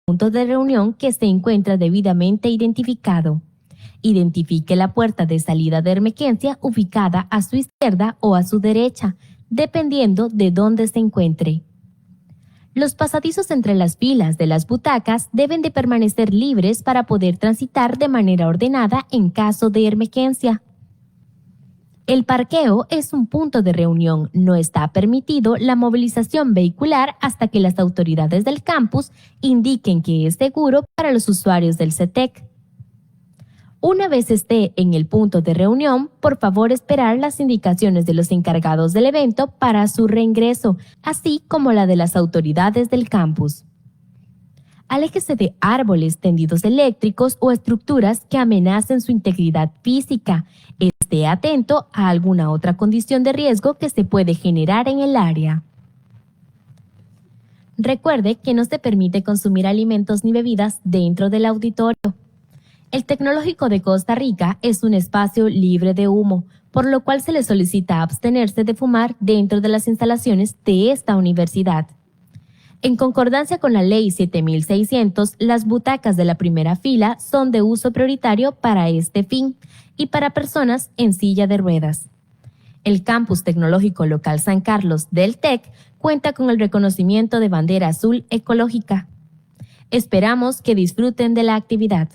punto de reunión que se encuentra debidamente identificado. Identifique la puerta de salida de emergencia ubicada a su izquierda o a su derecha, dependiendo de dónde se encuentre. Los pasadizos entre las filas de las butacas deben de permanecer libres para poder transitar de manera ordenada en caso de emergencia. El parqueo es un punto de reunión. No está permitido la movilización vehicular hasta que las autoridades del campus indiquen que es seguro para los usuarios del CETEC. Una vez esté en el punto de reunión, por favor esperar las indicaciones de los encargados del evento para su reingreso, así como la de las autoridades del campus. Aléjese de árboles, tendidos eléctricos o estructuras que amenacen su integridad física. Esté atento a alguna otra condición de riesgo que se puede generar en el área. Recuerde que no se permite consumir alimentos ni bebidas dentro del auditorio. El Tecnológico de Costa Rica es un espacio libre de humo, por lo cual se le solicita abstenerse de fumar dentro de las instalaciones de esta universidad. En concordancia con la Ley 7600, las butacas de la primera fila son de uso prioritario para este fin y para personas en silla de ruedas. El Campus Tecnológico Local San Carlos del TEC cuenta con el reconocimiento de bandera azul ecológica. Esperamos que disfruten de la actividad.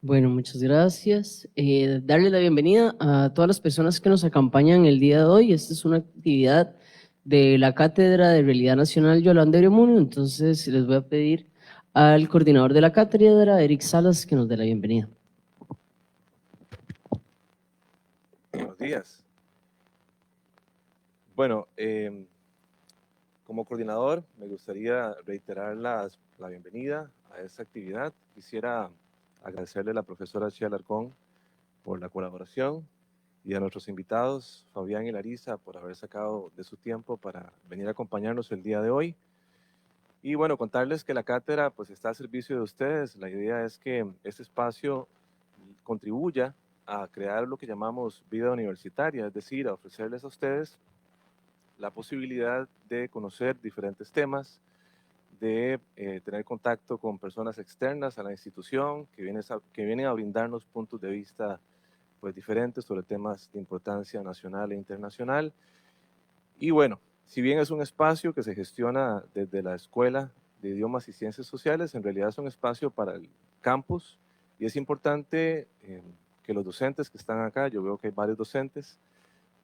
Bueno, muchas gracias. Darle la bienvenida a todas las personas que nos acompañan el día de hoy. Esta es una actividad de la Cátedra de Realidad Nacional Yolanda Uriamuno, entonces les voy a pedir al coordinador de la cátedra, Eric Salas, que nos dé la bienvenida. Buenos días. Bueno, como coordinador me gustaría reiterar la bienvenida a esta actividad. Quisiera agradecerle a la profesora Chía Alarcón por la colaboración y a nuestros invitados, Fabián y Larisa, por haber sacado de su tiempo para venir a acompañarnos el día de hoy. Y bueno, contarles que la cátedra pues está a servicio de ustedes. La idea es que este espacio contribuya a crear lo que llamamos vida universitaria, es decir, a ofrecerles a ustedes la posibilidad de conocer diferentes temas, de tener contacto con personas externas a la institución que vienen a brindarnos puntos de vista pues, diferentes sobre temas de importancia nacional e internacional. Y bueno, si bien es un espacio que se gestiona desde la Escuela de Idiomas y Ciencias Sociales, en realidad es un espacio para el campus y es importante que los docentes que están acá, yo veo que hay varios docentes,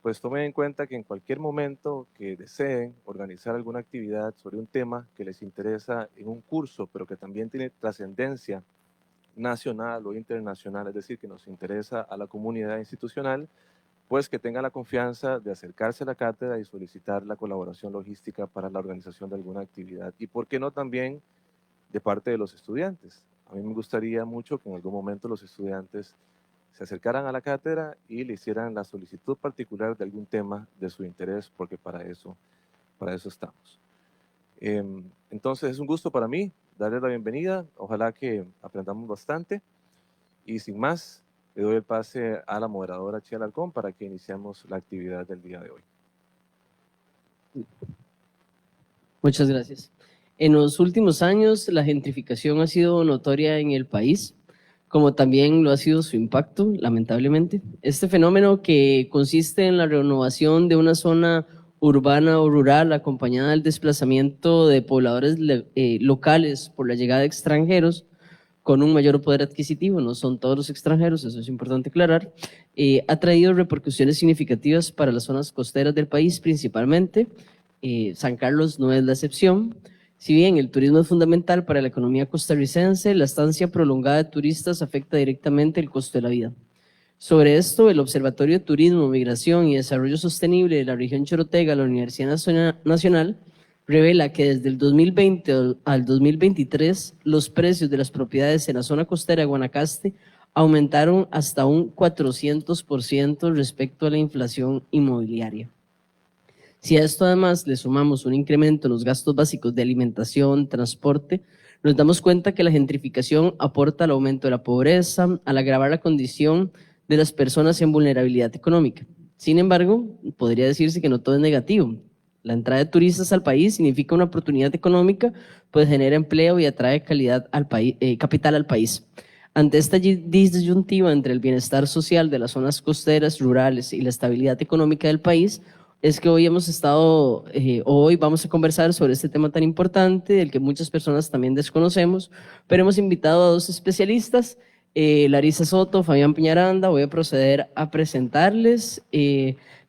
pues tomen en cuenta que en cualquier momento que deseen organizar alguna actividad sobre un tema que les interesa en un curso, pero que también tiene trascendencia nacional o internacional, es decir, que nos interesa a la comunidad institucional, pues que tengan la confianza de acercarse a la cátedra y solicitar la colaboración logística para la organización de alguna actividad. Y por qué no también de parte de los estudiantes. A mí me gustaría mucho que en algún momento los estudiantes se acercaran a la cátedra y le hicieran la solicitud particular de algún tema de su interés, porque para eso estamos. Entonces es un gusto para mí darles la bienvenida, ojalá que aprendamos bastante y sin más le doy el pase a la moderadora Chía Alarcón para que iniciemos la actividad del día de hoy. Muchas gracias. En los últimos años la gentrificación ha sido notoria en el país, como también lo ha sido su impacto, lamentablemente. Este fenómeno, que consiste en la renovación de una zona urbana o rural acompañada del desplazamiento de pobladores locales por la llegada de extranjeros con un mayor poder adquisitivo, no son todos los extranjeros, eso es importante aclarar, ha traído repercusiones significativas para las zonas costeras del país principalmente. San Carlos no es la excepción. Si bien el turismo es fundamental para la economía costarricense, la estancia prolongada de turistas afecta directamente el costo de la vida. Sobre esto, el Observatorio de Turismo, Migración y Desarrollo Sostenible de la región Chorotega, la Universidad Nacional, revela que desde el 2020 al 2023 los precios de las propiedades en la zona costera de Guanacaste aumentaron hasta un 400% respecto a la inflación inmobiliaria. Si a esto además le sumamos un incremento en los gastos básicos de alimentación, transporte, nos damos cuenta que la gentrificación aporta al aumento de la pobreza, al agravar la condición de las personas en vulnerabilidad económica. Sin embargo, podría decirse que no todo es negativo. La entrada de turistas al país significa una oportunidad económica, pues genera empleo y atrae capital al país. Ante esta disyuntiva entre el bienestar social de las zonas costeras, rurales y la estabilidad económica del país, es que hoy vamos a conversar sobre este tema tan importante, del que muchas personas también desconocemos, pero hemos invitado a dos especialistas, Larisa Soto, Fabián Peñaranda. Voy a proceder a presentarles.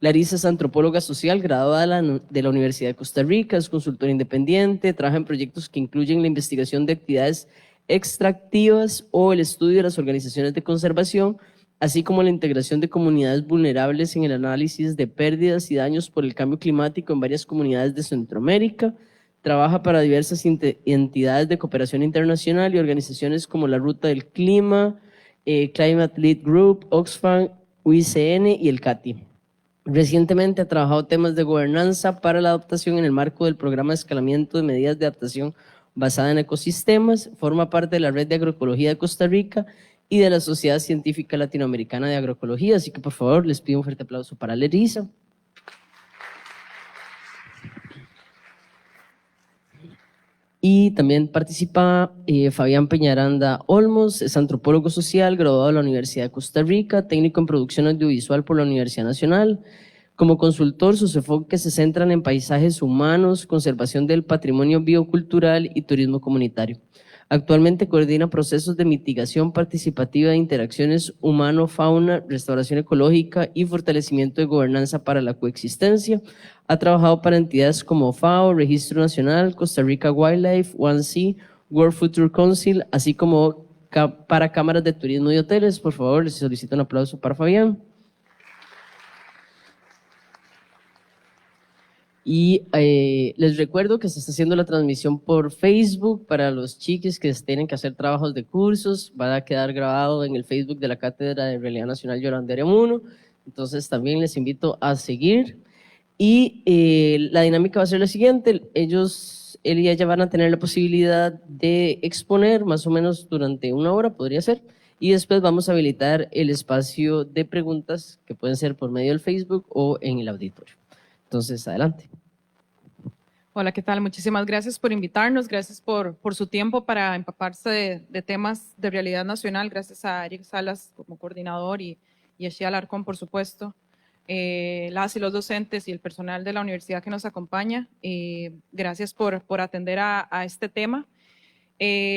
Larisa es antropóloga social, graduada de la Universidad de Costa Rica, es consultora independiente, trabaja en proyectos que incluyen la investigación de actividades extractivas o el estudio de las organizaciones de conservación, así como la integración de comunidades vulnerables en el análisis de pérdidas y daños por el cambio climático en varias comunidades de Centroamérica. Trabaja para diversas entidades de cooperación internacional y organizaciones como la Ruta del Clima, Climate Lead Group, Oxfam, UICN y el CATI. Recientemente ha trabajado temas de gobernanza para la adaptación en el marco del programa de escalamiento de medidas de adaptación basada en ecosistemas, forma parte de la Red de Agroecología de Costa Rica y de la Sociedad Científica Latinoamericana de Agroecología. Así que por favor les pido un fuerte aplauso para Larisa. Y también participa Fabián Peñaranda Olmos, es antropólogo social, graduado de la Universidad de Costa Rica, técnico en producción audiovisual por la Universidad Nacional. Como consultor, sus enfoques se centran en paisajes humanos, conservación del patrimonio biocultural y turismo comunitario. Actualmente coordina procesos de mitigación participativa de interacciones humano-fauna, restauración ecológica y fortalecimiento de gobernanza para la coexistencia. Ha trabajado para entidades como FAO, Registro Nacional, Costa Rica Wildlife, One Sea, World Future Council, así como para cámaras de turismo y hoteles. Por favor, les solicito un aplauso para Fabián. Y les recuerdo que se está haciendo la transmisión por Facebook para los chiquis que tienen que hacer trabajos de cursos. Va a quedar grabado en el Facebook de la Cátedra de Realidad Nacional Yolanda Aremuno. Entonces también les invito a seguir. Y la dinámica va a ser la siguiente. Él y ella van a tener la posibilidad de exponer más o menos durante una hora, podría ser. Y después vamos a habilitar el espacio de preguntas que pueden ser por medio del Facebook o en el auditorio. Entonces, adelante. Hola, ¿qué tal? Muchísimas gracias por invitarnos, gracias por su tiempo para empaparse de temas de realidad nacional. Gracias a Eric Salas como coordinador y a Shia Alarcón, por supuesto, las y los docentes y el personal de la universidad que nos acompaña. Gracias por atender a este tema.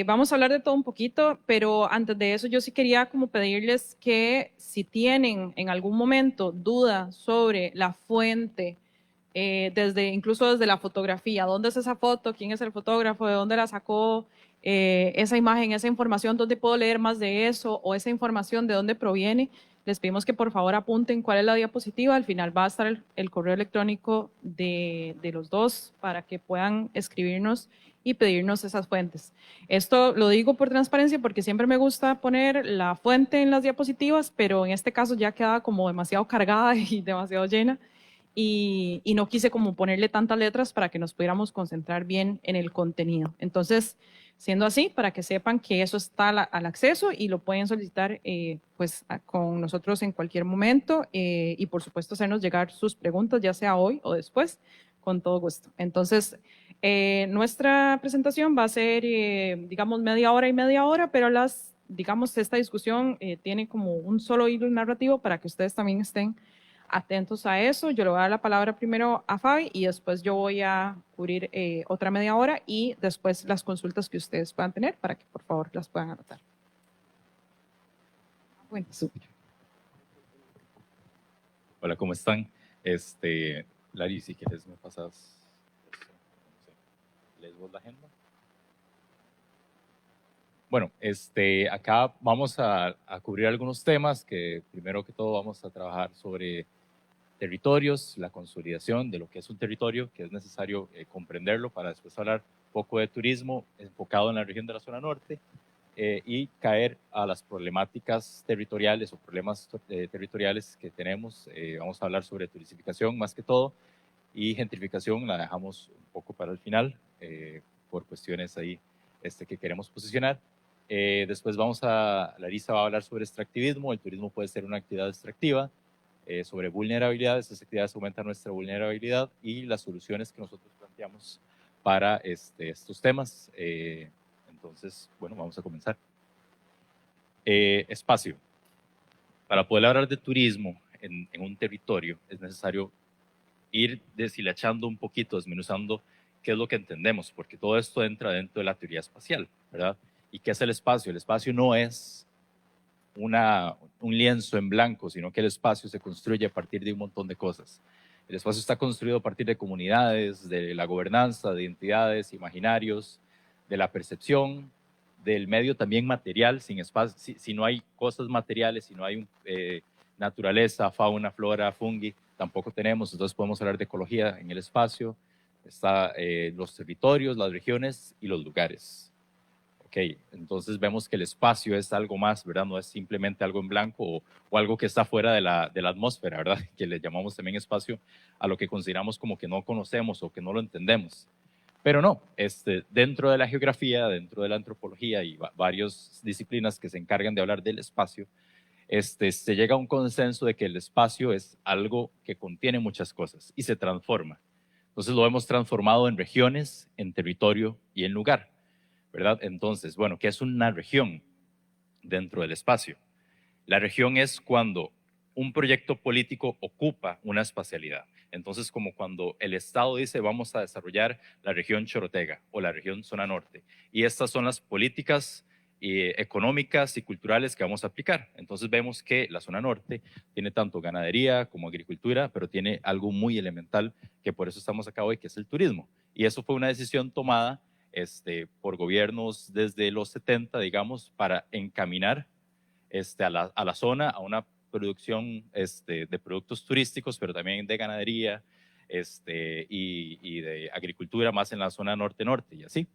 Vamos a hablar de todo un poquito, pero antes de eso yo sí quería como pedirles que si tienen en algún momento duda sobre la fuente, incluso desde la fotografía, dónde es esa foto, quién es el fotógrafo, de dónde la sacó, esa imagen, esa información, dónde puedo leer más de eso, o esa información de dónde proviene, les pedimos que por favor apunten cuál es la diapositiva. Al final va a estar el correo electrónico de los dos para que puedan escribirnos y pedirnos esas fuentes. Esto lo digo por transparencia porque siempre me gusta poner la fuente en las diapositivas, pero en este caso ya quedaba como demasiado cargada y demasiado llena. Y no quise como ponerle tantas letras para que nos pudiéramos concentrar bien en el contenido. Entonces, siendo así, para que sepan que eso está al acceso y lo pueden solicitar con nosotros en cualquier momento y por supuesto hacernos llegar sus preguntas, ya sea hoy o después, con todo gusto. Entonces, nuestra presentación va a ser, digamos, media hora, pero digamos, esta discusión tiene como un solo hilo narrativo para que ustedes también estén atentos a eso. Yo le voy a dar la palabra primero a Fabi y después yo voy a cubrir otra media hora y después las consultas que ustedes puedan tener para que por favor las puedan anotar. Bueno, súper. Hola, ¿cómo están? Lari, si quieres me pasas, ¿lees vos la agenda? Bueno, acá vamos a cubrir algunos temas que primero que todo vamos a trabajar sobre territorios, la consolidación de lo que es un territorio, que es necesario comprenderlo para después hablar un poco de turismo enfocado en la región de la zona norte y caer a las problemáticas territoriales o problemas territoriales que tenemos. Vamos a hablar sobre turistificación más que todo y gentrificación la dejamos un poco para el final por cuestiones ahí que queremos posicionar. Después Larisa va a hablar sobre extractivismo. El turismo puede ser una actividad extractiva. sobre vulnerabilidades. Estas actividades aumentan nuestra vulnerabilidad y las soluciones que nosotros planteamos para estos temas. Entonces, bueno, vamos a comenzar. Espacio. Para poder hablar de turismo en un territorio es necesario ir deshilachando un poquito, desmenuzando qué es lo que entendemos, porque todo esto entra dentro de la teoría espacial, ¿verdad? ¿Y qué es el espacio? El espacio no es un lienzo en blanco, sino que el espacio se construye a partir de un montón de cosas. El espacio está construido a partir de comunidades, de la gobernanza, de identidades, imaginarios, de la percepción, del medio también material. Sin espacio, si no hay cosas materiales, si no hay naturaleza, fauna, flora, fungi, tampoco tenemos. Entonces podemos hablar de ecología en el espacio. Está los territorios, las regiones y los lugares. Ok, entonces vemos que el espacio es algo más, ¿verdad? No es simplemente algo en blanco o algo que está fuera de la atmósfera, ¿verdad? Que le llamamos también espacio a lo que consideramos como que no conocemos o que no lo entendemos. Pero no, dentro de la geografía, dentro de la antropología y varias disciplinas que se encargan de hablar del espacio, se llega a un consenso de que el espacio es algo que contiene muchas cosas y se transforma. Entonces lo hemos transformado en regiones, en territorio y en lugar, ¿verdad? Entonces, bueno, ¿qué es una región dentro del espacio? La región es cuando un proyecto político ocupa una espacialidad. Entonces, como cuando el Estado dice vamos a desarrollar la región Chorotega o la región Zona Norte, y estas son las políticas económicas y culturales que vamos a aplicar. Entonces vemos que la Zona Norte tiene tanto ganadería como agricultura, pero tiene algo muy elemental que por eso estamos acá hoy, que es el turismo. Y eso fue una decisión tomada por gobiernos desde los 70, digamos, para encaminar a la zona, a una producción de productos turísticos, pero también de ganadería y de agricultura más en la zona norte-norte y así.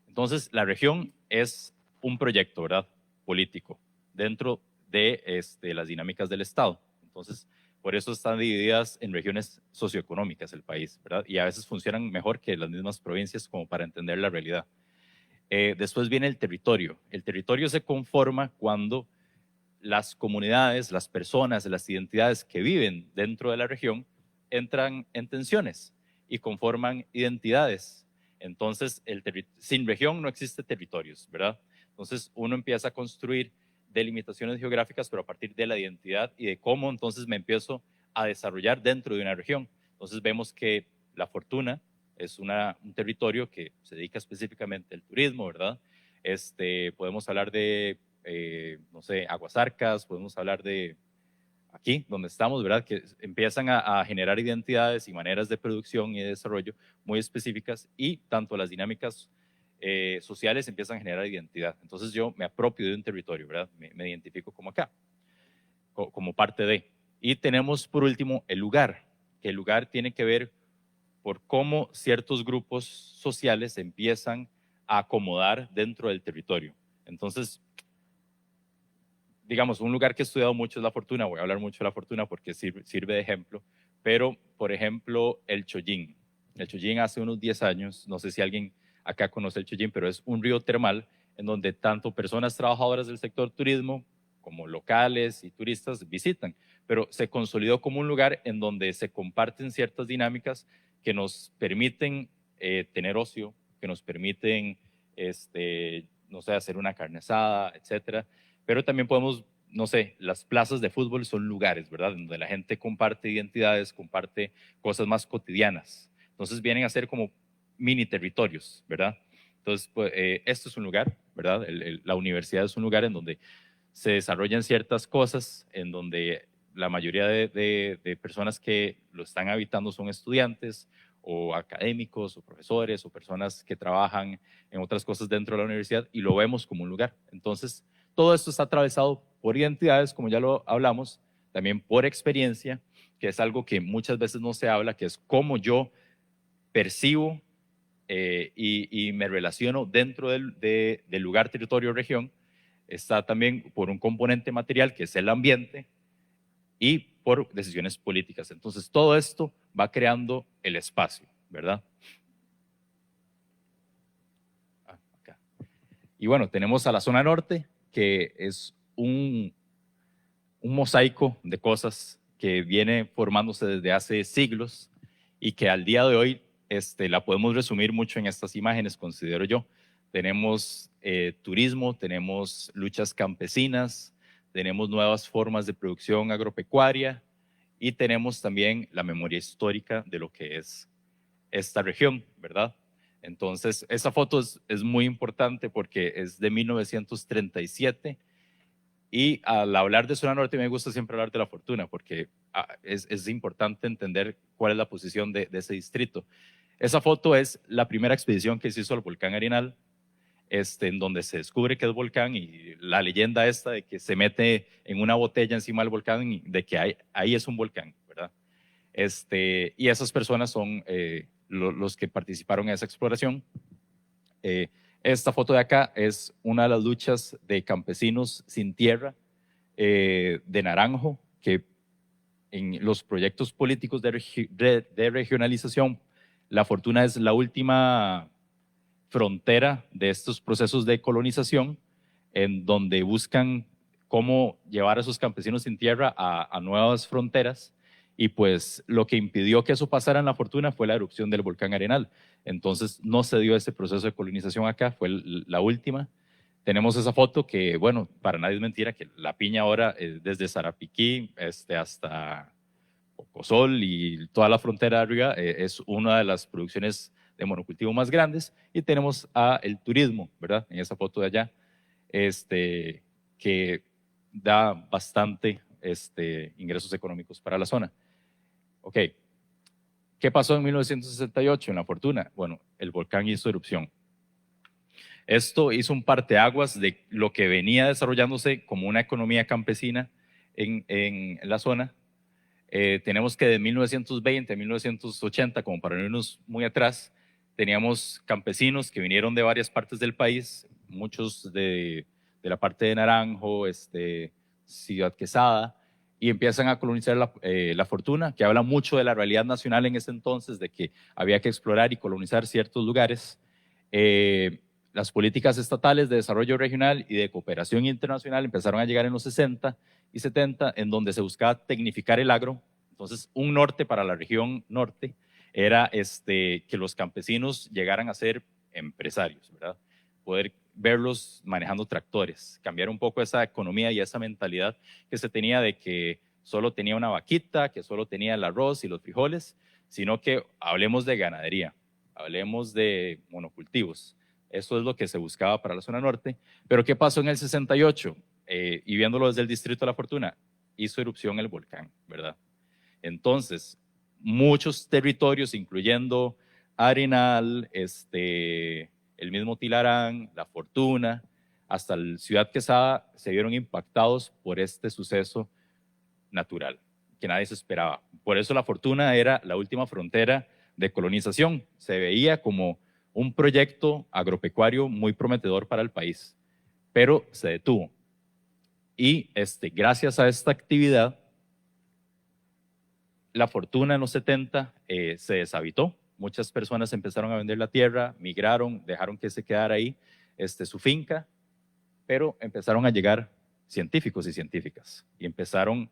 Entonces, la región es un proyecto, ¿verdad?, político dentro de las dinámicas del Estado. Entonces, por eso están divididas en regiones socioeconómicas el país, ¿verdad? Y a veces funcionan mejor que las mismas provincias como para entender la realidad. Después viene el territorio. El territorio se conforma cuando las comunidades, las personas, las identidades que viven dentro de la región entran en tensiones y conforman identidades. Entonces, sin región no existe territorios, ¿verdad? Entonces, uno empieza a construir delimitaciones geográficas, pero a partir de la identidad y de cómo entonces me empiezo a desarrollar dentro de una región. Entonces, vemos que La Fortuna es un territorio que se dedica específicamente al turismo, ¿verdad? Podemos hablar de no sé, Aguasarcas, podemos hablar de aquí, donde estamos, ¿verdad? Que empiezan a generar identidades y maneras de producción y de desarrollo muy específicas y tanto las dinámicas sociales empiezan a generar identidad. Entonces yo me apropio de un territorio, ¿verdad? Me identifico como acá, como parte de. Y tenemos por último el lugar, que el lugar tiene que ver por cómo ciertos grupos sociales empiezan a acomodar dentro del territorio. Entonces, digamos, un lugar que he estudiado mucho es La Fortuna. Voy a hablar mucho de La Fortuna porque sirve de ejemplo. Pero, por ejemplo, el Chollín. El Chollín hace unos 10 años, no sé si alguien acá conoce el Chollín, pero es un río termal en donde tanto personas trabajadoras del sector turismo como locales y turistas visitan. Pero se consolidó como un lugar en donde se comparten ciertas dinámicas que nos permiten tener ocio, que nos permiten, no sé, hacer una carne asada, etcétera. Pero también podemos, no sé, las plazas de fútbol son lugares, ¿verdad? Donde la gente comparte identidades, comparte cosas más cotidianas. Entonces vienen a ser como mini territorios, ¿verdad? Entonces, pues, esto es un lugar, ¿verdad? La universidad es un lugar en donde se desarrollan ciertas cosas, en donde la mayoría de personas que lo están habitando son estudiantes o académicos o profesores o personas que trabajan en otras cosas dentro de la universidad y lo vemos como un lugar. Entonces, todo esto está atravesado por identidades, como ya lo hablamos, también por experiencia, que es algo que muchas veces no se habla, que es cómo yo percibo y me relaciono dentro del lugar, territorio, región. Está también por un componente material, que es el ambiente, y por decisiones políticas. Entonces, todo esto va creando el espacio, ¿verdad? Acá. Y bueno, tenemos a la zona norte, que es un mosaico de cosas que viene formándose desde hace siglos y que al día de hoy la podemos resumir mucho en estas imágenes, considero yo. Tenemos turismo, tenemos luchas campesinas, tenemos nuevas formas de producción agropecuaria y tenemos también la memoria histórica de lo que es esta región, ¿verdad? Entonces, esa foto es muy importante porque es de 1937 y al hablar de zona norte me gusta siempre hablar de La Fortuna porque es importante entender cuál es la posición de ese distrito. Esa foto es la primera expedición que se hizo al volcán Arenal, en donde se descubre que es volcán y la leyenda esta de que se mete en una botella encima del volcán y de que ahí es un volcán, ¿verdad? Y esas personas son los que participaron en esa exploración. Esta foto de acá es una de las luchas de campesinos sin tierra de Naranjo, que en los proyectos políticos de regionalización, La Fortuna es la última frontera de estos procesos de colonización, en donde buscan cómo llevar a esos campesinos sin tierra a nuevas fronteras, y pues lo que impidió que eso pasara en La Fortuna fue la erupción del volcán Arenal. Entonces no se dio ese proceso de colonización acá, fue la última. Tenemos esa foto que, bueno, para nadie es mentira que la piña ahora, desde Sarapiquí hasta Cocosol y toda la frontera de arriba, es una de las producciones de monocultivo más grandes. Y tenemos el turismo, ¿verdad? En esa foto de allá, que da bastante ingresos económicos para la zona. Ok, ¿qué pasó en 1968 en La Fortuna? Bueno, el volcán hizo erupción. Esto hizo un parteaguas de lo que venía desarrollándose como una economía campesina en la zona. Tenemos que de 1920 a 1980, como para irnos muy atrás, teníamos campesinos que vinieron de varias partes del país, muchos de la parte de Naranjo, Ciudad Quesada, y empiezan a colonizar la Fortuna, que habla mucho de la realidad nacional en ese entonces, de que había que explorar y colonizar ciertos lugares. Las políticas estatales de desarrollo regional y de cooperación internacional empezaron a llegar en los 60 y 70, en donde se buscaba tecnificar el agro. Entonces, un norte para la región norte era que los campesinos llegaran a ser empresarios, ¿verdad? Poder verlos manejando tractores, cambiar un poco esa economía y esa mentalidad que se tenía de que solo tenía una vaquita, que solo tenía el arroz y los frijoles, sino que hablemos de ganadería, hablemos de monocultivos. Eso es lo que se buscaba para la zona norte. Pero ¿qué pasó en el 68? Y viéndolo desde el Distrito de La Fortuna, hizo erupción el volcán, ¿verdad? Entonces, muchos territorios, incluyendo Arenal, el mismo Tilarán, La Fortuna, hasta la Ciudad Quesada, se vieron impactados por este suceso natural que nadie se esperaba. Por eso La Fortuna era la última frontera de colonización. Se veía como un proyecto agropecuario muy prometedor para el país, pero se detuvo. Y gracias a esta actividad, La Fortuna en los 70 se deshabitó. Muchas personas empezaron a vender la tierra, migraron, dejaron que se quedara ahí su finca, pero empezaron a llegar científicos y científicas y empezaron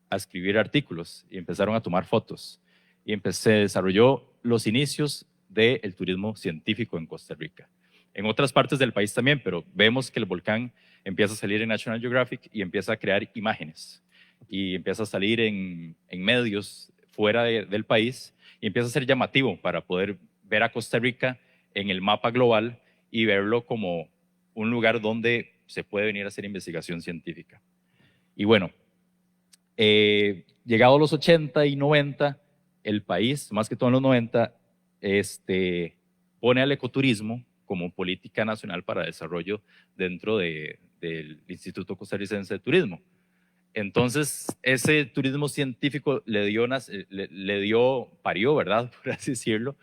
a escribir artículos y empezaron a tomar fotos y se desarrolló los inicios del turismo científico en Costa Rica. En otras partes del país también, pero vemos que el volcán empieza a salir en National Geographic y empieza a crear imágenes y empieza a salir en medios fuera del país y empieza a ser llamativo para poder ver a Costa Rica en el mapa global y verlo como un lugar donde se puede venir a hacer investigación científica. Y bueno, llegado a los 80 y 90, el país, más que todo en los 90, pone al ecoturismo como política nacional para desarrollo dentro del Instituto Costarricense de Turismo. Entonces, ese turismo científico parió, ¿verdad? Por así decirlo,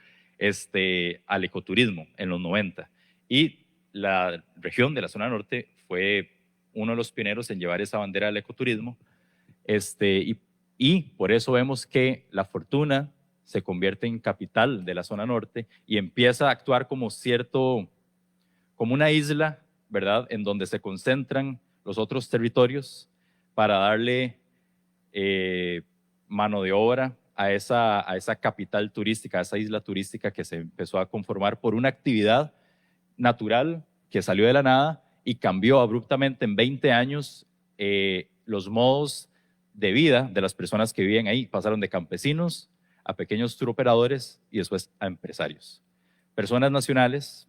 al ecoturismo en los 90. Y la región de la zona norte fue uno de los pioneros en llevar esa bandera del ecoturismo. Y por eso vemos que La Fortuna se convierte en capital de la zona norte y empieza a actuar como una isla, ¿verdad? En donde se concentran los otros territorios para darle mano de obra a esa capital turística, a esa isla turística que se empezó a conformar por una actividad natural que salió de la nada y cambió abruptamente en 20 años los modos de vida de las personas que vivían ahí. Pasaron de campesinos a pequeños tour operadores y después a empresarios. Personas nacionales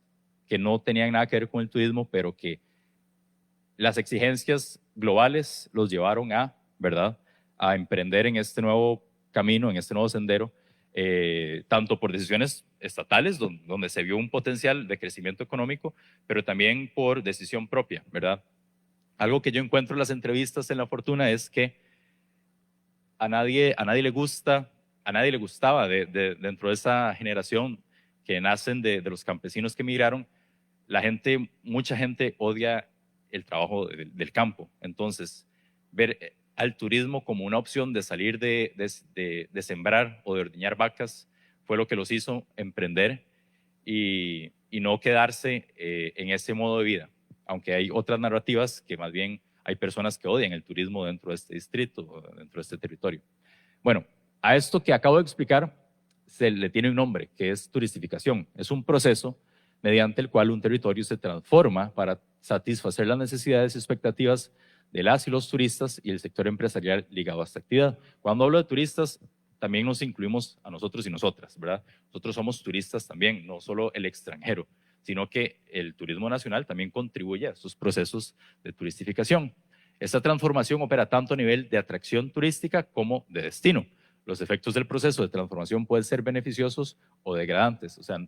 que no tenían nada que ver con el turismo, pero que las exigencias globales los llevaron a, ¿verdad?, a emprender en este nuevo camino, en este nuevo sendero, tanto por decisiones estatales, donde se vio un potencial de crecimiento económico, pero también por decisión propia, ¿verdad? Algo que yo encuentro en las entrevistas en La Fortuna es que a nadie le gustaba dentro de esa generación que nacen de los campesinos que emigraron, mucha gente odia el trabajo del campo. Entonces, ver al turismo como una opción de salir de sembrar o de ordeñar vacas fue lo que los hizo emprender y no quedarse en ese modo de vida. Aunque hay otras narrativas que más bien hay personas que odian el turismo dentro de este distrito, dentro de este territorio. Bueno, a esto que acabo de explicar se le tiene un nombre, que es turistificación. Es un proceso mediante el cual un territorio se transforma para satisfacer las necesidades y expectativas de las y los turistas y el sector empresarial ligado a esta actividad. Cuando hablo de turistas, también nos incluimos a nosotros y nosotras, ¿verdad? Nosotros somos turistas también, no solo el extranjero, sino que el turismo nacional también contribuye a estos procesos de turistificación. Esta transformación opera tanto a nivel de atracción turística como de destino. Los efectos del proceso de transformación pueden ser beneficiosos o degradantes, o sea,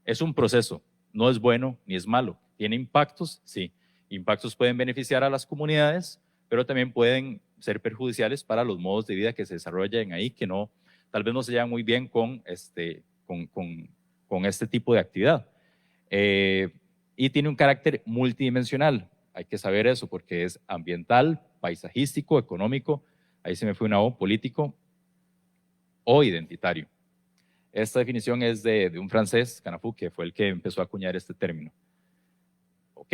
es un proceso, no es bueno ni es malo. ¿Tiene impactos? Sí. Impactos pueden beneficiar a las comunidades, pero también pueden ser perjudiciales para los modos de vida que se desarrollan ahí, que tal vez no se llevan muy bien con este tipo de actividad. Y tiene un carácter multidimensional. Hay que saber eso porque es ambiental, paisajístico, económico, ahí se me fue una O, político o identitario. Esta definición es de un francés, Canafou, que fue el que empezó a acuñar este término. Ok.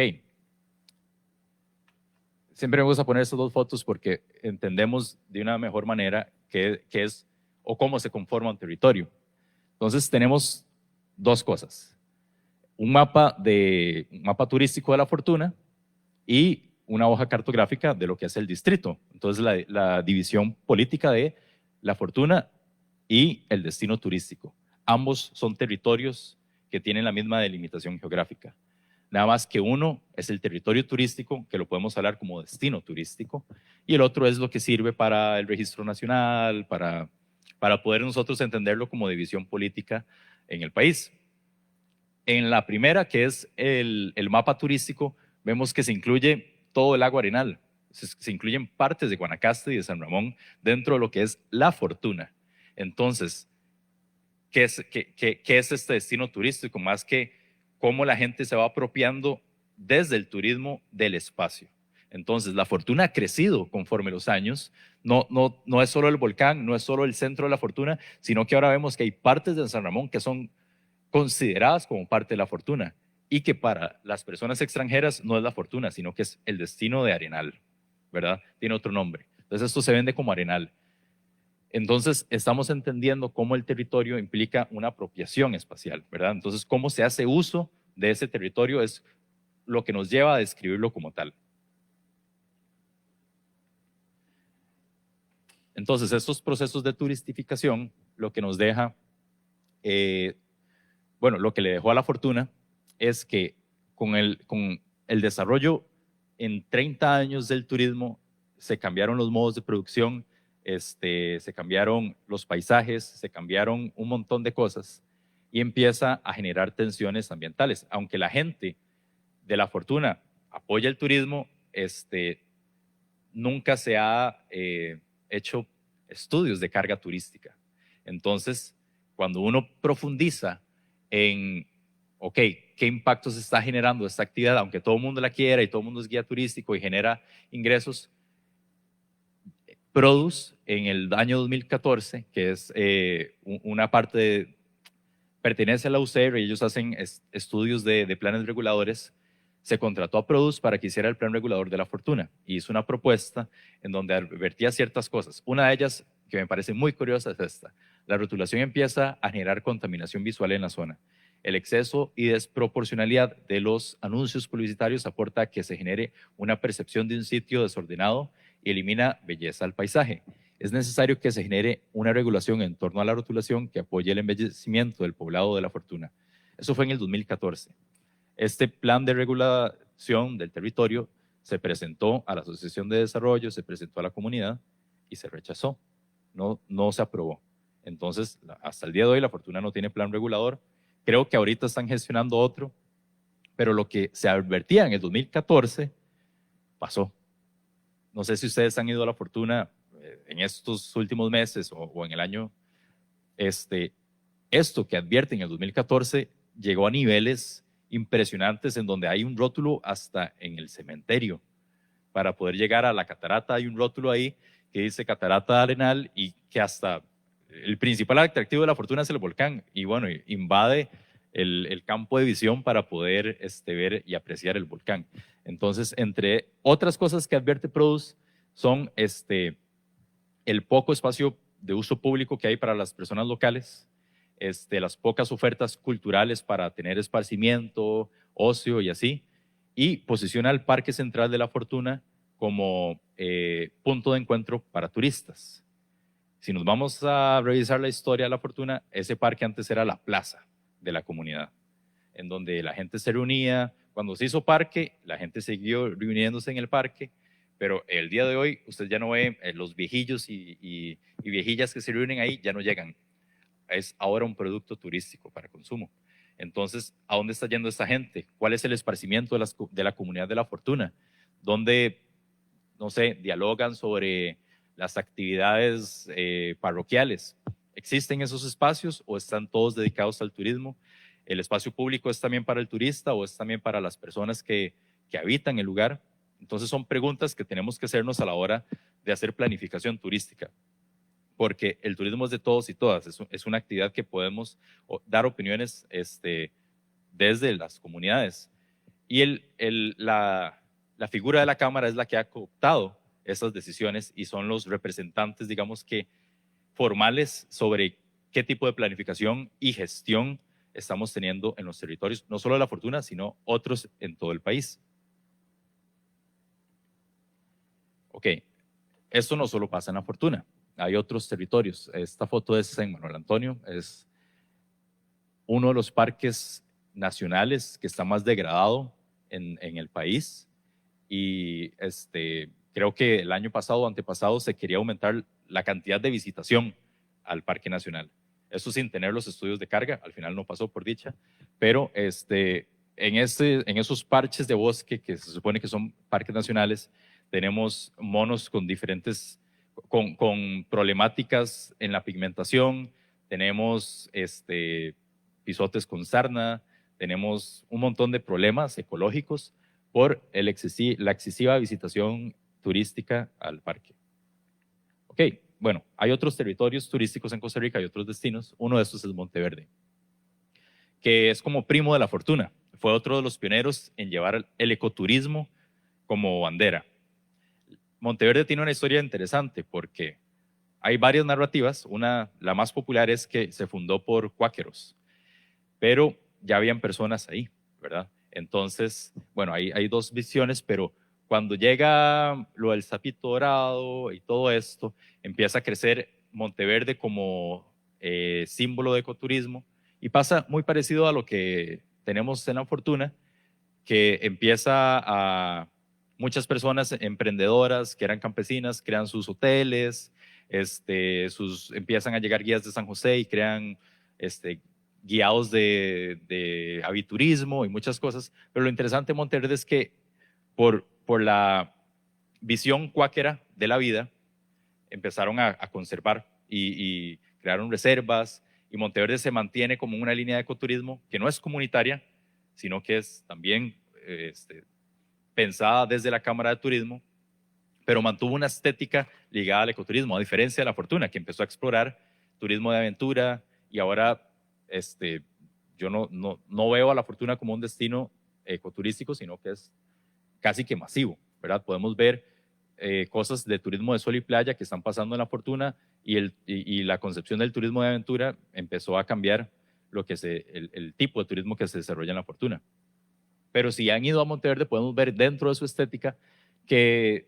Siempre me gusta poner estas dos fotos porque entendemos de una mejor manera qué es o cómo se conforma un territorio. Entonces tenemos dos cosas. Un mapa turístico de La Fortuna y una hoja cartográfica de lo que es el distrito. Entonces la división política de La Fortuna y el destino turístico. Ambos son territorios que tienen la misma delimitación geográfica. Nada más que uno es el territorio turístico, que lo podemos hablar como destino turístico, y el otro es lo que sirve para el registro nacional, para poder nosotros entenderlo como división política en el país. En la primera, que es el mapa turístico, vemos que se incluye todo el lago Arenal, se incluyen partes de Guanacaste y de San Ramón dentro de lo que es La Fortuna. Entonces, ¿qué es este destino turístico? Más que cómo la gente se va apropiando desde el turismo del espacio. Entonces, La Fortuna ha crecido conforme los años. No es solo el volcán, no es solo el centro de La Fortuna, sino que ahora vemos que hay partes de San Ramón que son consideradas como parte de La Fortuna y que para las personas extranjeras no es La Fortuna, sino que es el destino de Arenal, ¿verdad? Tiene otro nombre. Entonces, esto se vende como Arenal. Entonces, estamos entendiendo cómo el territorio implica una apropiación espacial, ¿verdad? Entonces, cómo se hace uso de ese territorio es lo que nos lleva a describirlo como tal. Entonces, estos procesos de turistificación, lo que nos deja, lo que le dejó a La Fortuna es que con el desarrollo en 30 años del turismo, se cambiaron los modos de producción, se cambiaron los paisajes, se cambiaron un montón de cosas y empieza a generar tensiones ambientales. Aunque la gente de La Fortuna apoya el turismo, nunca se ha hecho estudios de carga turística. Entonces, cuando uno profundiza en, ¿qué impactos está generando esta actividad? Aunque todo el mundo la quiera y todo el mundo es guía turístico y genera ingresos, Produce, en el año 2014, que es una parte pertenece a la UCR y ellos hacen estudios de planes reguladores, se contrató a Produce para que hiciera el plan regulador de La Fortuna y hizo una propuesta en donde advertía ciertas cosas. Una de ellas que me parece muy curiosa es esta. La rotulación empieza a generar contaminación visual en la zona. El exceso y desproporcionalidad de los anuncios publicitarios aporta a que se genere una percepción de un sitio desordenado y elimina belleza al paisaje. Es necesario que se genere una regulación en torno a la rotulación que apoye el embellecimiento del poblado de La Fortuna. Eso fue en el 2014. Este plan de regulación del territorio se presentó a la Asociación de Desarrollo, se presentó a la comunidad y se rechazó. No se aprobó. Entonces, hasta el día de hoy, La Fortuna no tiene plan regulador. Creo que ahorita están gestionando otro, pero lo que se advertía en el 2014 pasó. No sé si ustedes han ido a La Fortuna en estos últimos meses o en el año. Esto que advierten en el 2014 llegó a niveles impresionantes en donde hay un rótulo hasta en el cementerio. Para poder llegar a la catarata hay un rótulo ahí que dice Catarata Arenal y que hasta el principal atractivo de La Fortuna es el volcán y bueno, invade el campo de visión para poder ver y apreciar el volcán. Entonces, entre otras cosas que advierte PRODUS son el poco espacio de uso público que hay para las personas locales, las pocas ofertas culturales para tener esparcimiento, ocio y así, y posiciona el Parque Central de La Fortuna como punto de encuentro para turistas. Si nos vamos a revisar la historia de La Fortuna, ese parque antes era la plaza de la comunidad, en donde la gente se reunía. Cuando se hizo parque, la gente siguió reuniéndose en el parque, pero el día de hoy usted ya no ve los viejillos y viejillas que se reúnen ahí, ya no llegan. Es ahora un producto turístico para consumo. Entonces, ¿a dónde está yendo esta gente? ¿Cuál es el esparcimiento de la comunidad de La Fortuna? ¿Dónde, no sé, dialogan sobre las actividades parroquiales? ¿Existen esos espacios o están todos dedicados al turismo? ¿El espacio público es también para el turista o es también para las personas que habitan el lugar? Entonces son preguntas que tenemos que hacernos a la hora de hacer planificación turística, porque el turismo es de todos y todas, es una actividad que podemos dar opiniones desde las comunidades. Y la figura de la Cámara es la que ha cooptado esas decisiones y son los representantes, digamos que formales sobre qué tipo de planificación y gestión estamos teniendo en los territorios, no solo de La Fortuna, sino otros en todo el país. Ok, esto no solo pasa en La Fortuna, hay otros territorios. Esta foto es en Manuel Antonio, es uno de los parques nacionales que está más degradado en el país y creo que el año pasado o antepasado se quería aumentar la cantidad de visitación al Parque Nacional. Eso sin tener los estudios de carga, al final no pasó por dicha, pero en esos parches de bosque que se supone que son parques nacionales, tenemos monos con diferentes, con problemáticas en la pigmentación, tenemos pisotes con sarna, tenemos un montón de problemas ecológicos por la excesiva visitación turística al parque. Ok, bueno, hay otros territorios turísticos en Costa Rica, hay otros destinos. Uno de estos es Monteverde, que es como primo de La Fortuna. Fue otro de los pioneros en llevar el ecoturismo como bandera. Monteverde tiene una historia interesante porque hay varias narrativas. La más popular es que se fundó por cuáqueros, pero ya habían personas ahí, ¿verdad? Entonces, bueno, hay dos visiones, pero cuando llega lo del sapito dorado y todo esto, empieza a crecer Monteverde como símbolo de ecoturismo y pasa muy parecido a lo que tenemos en La Fortuna, que empieza a muchas personas emprendedoras que eran campesinas, crean sus hoteles, empiezan a llegar guías de San José y crean guiados de aviturismo y muchas cosas. Pero lo interesante de Monteverde es que por la visión cuáquera de la vida, empezaron a conservar y crearon reservas, y Monteverde se mantiene como una línea de ecoturismo que no es comunitaria, sino que es también pensada desde la Cámara de Turismo, pero mantuvo una estética ligada al ecoturismo, a diferencia de La Fortuna, que empezó a explorar turismo de aventura, y ahora yo no veo a La Fortuna como un destino ecoturístico, sino que es casi que masivo, ¿verdad? Podemos ver cosas de turismo de sol y playa que están pasando en La Fortuna y la concepción del turismo de aventura empezó a cambiar lo que el tipo de turismo que se desarrolla en La Fortuna. Pero si han ido a Monteverde, podemos ver dentro de su estética que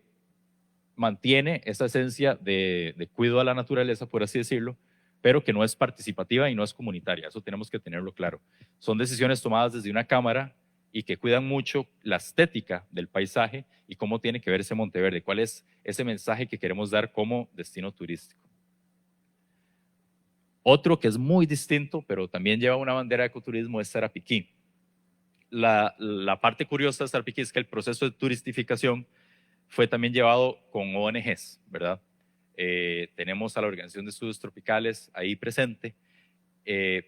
mantiene esa esencia de cuidado a la naturaleza, por así decirlo, pero que no es participativa y no es comunitaria. Eso tenemos que tenerlo claro. Son decisiones tomadas desde una cámara y que cuidan mucho la estética del paisaje y cómo tiene que verse Monteverde, cuál es ese mensaje que queremos dar como destino turístico. Otro que es muy distinto, pero también lleva una bandera de ecoturismo, es Sarapiquí. La parte curiosa de Sarapiquí es que el proceso de turistificación fue también llevado con ONGs, ¿verdad? Tenemos a la Organización de Estudios Tropicales ahí presente,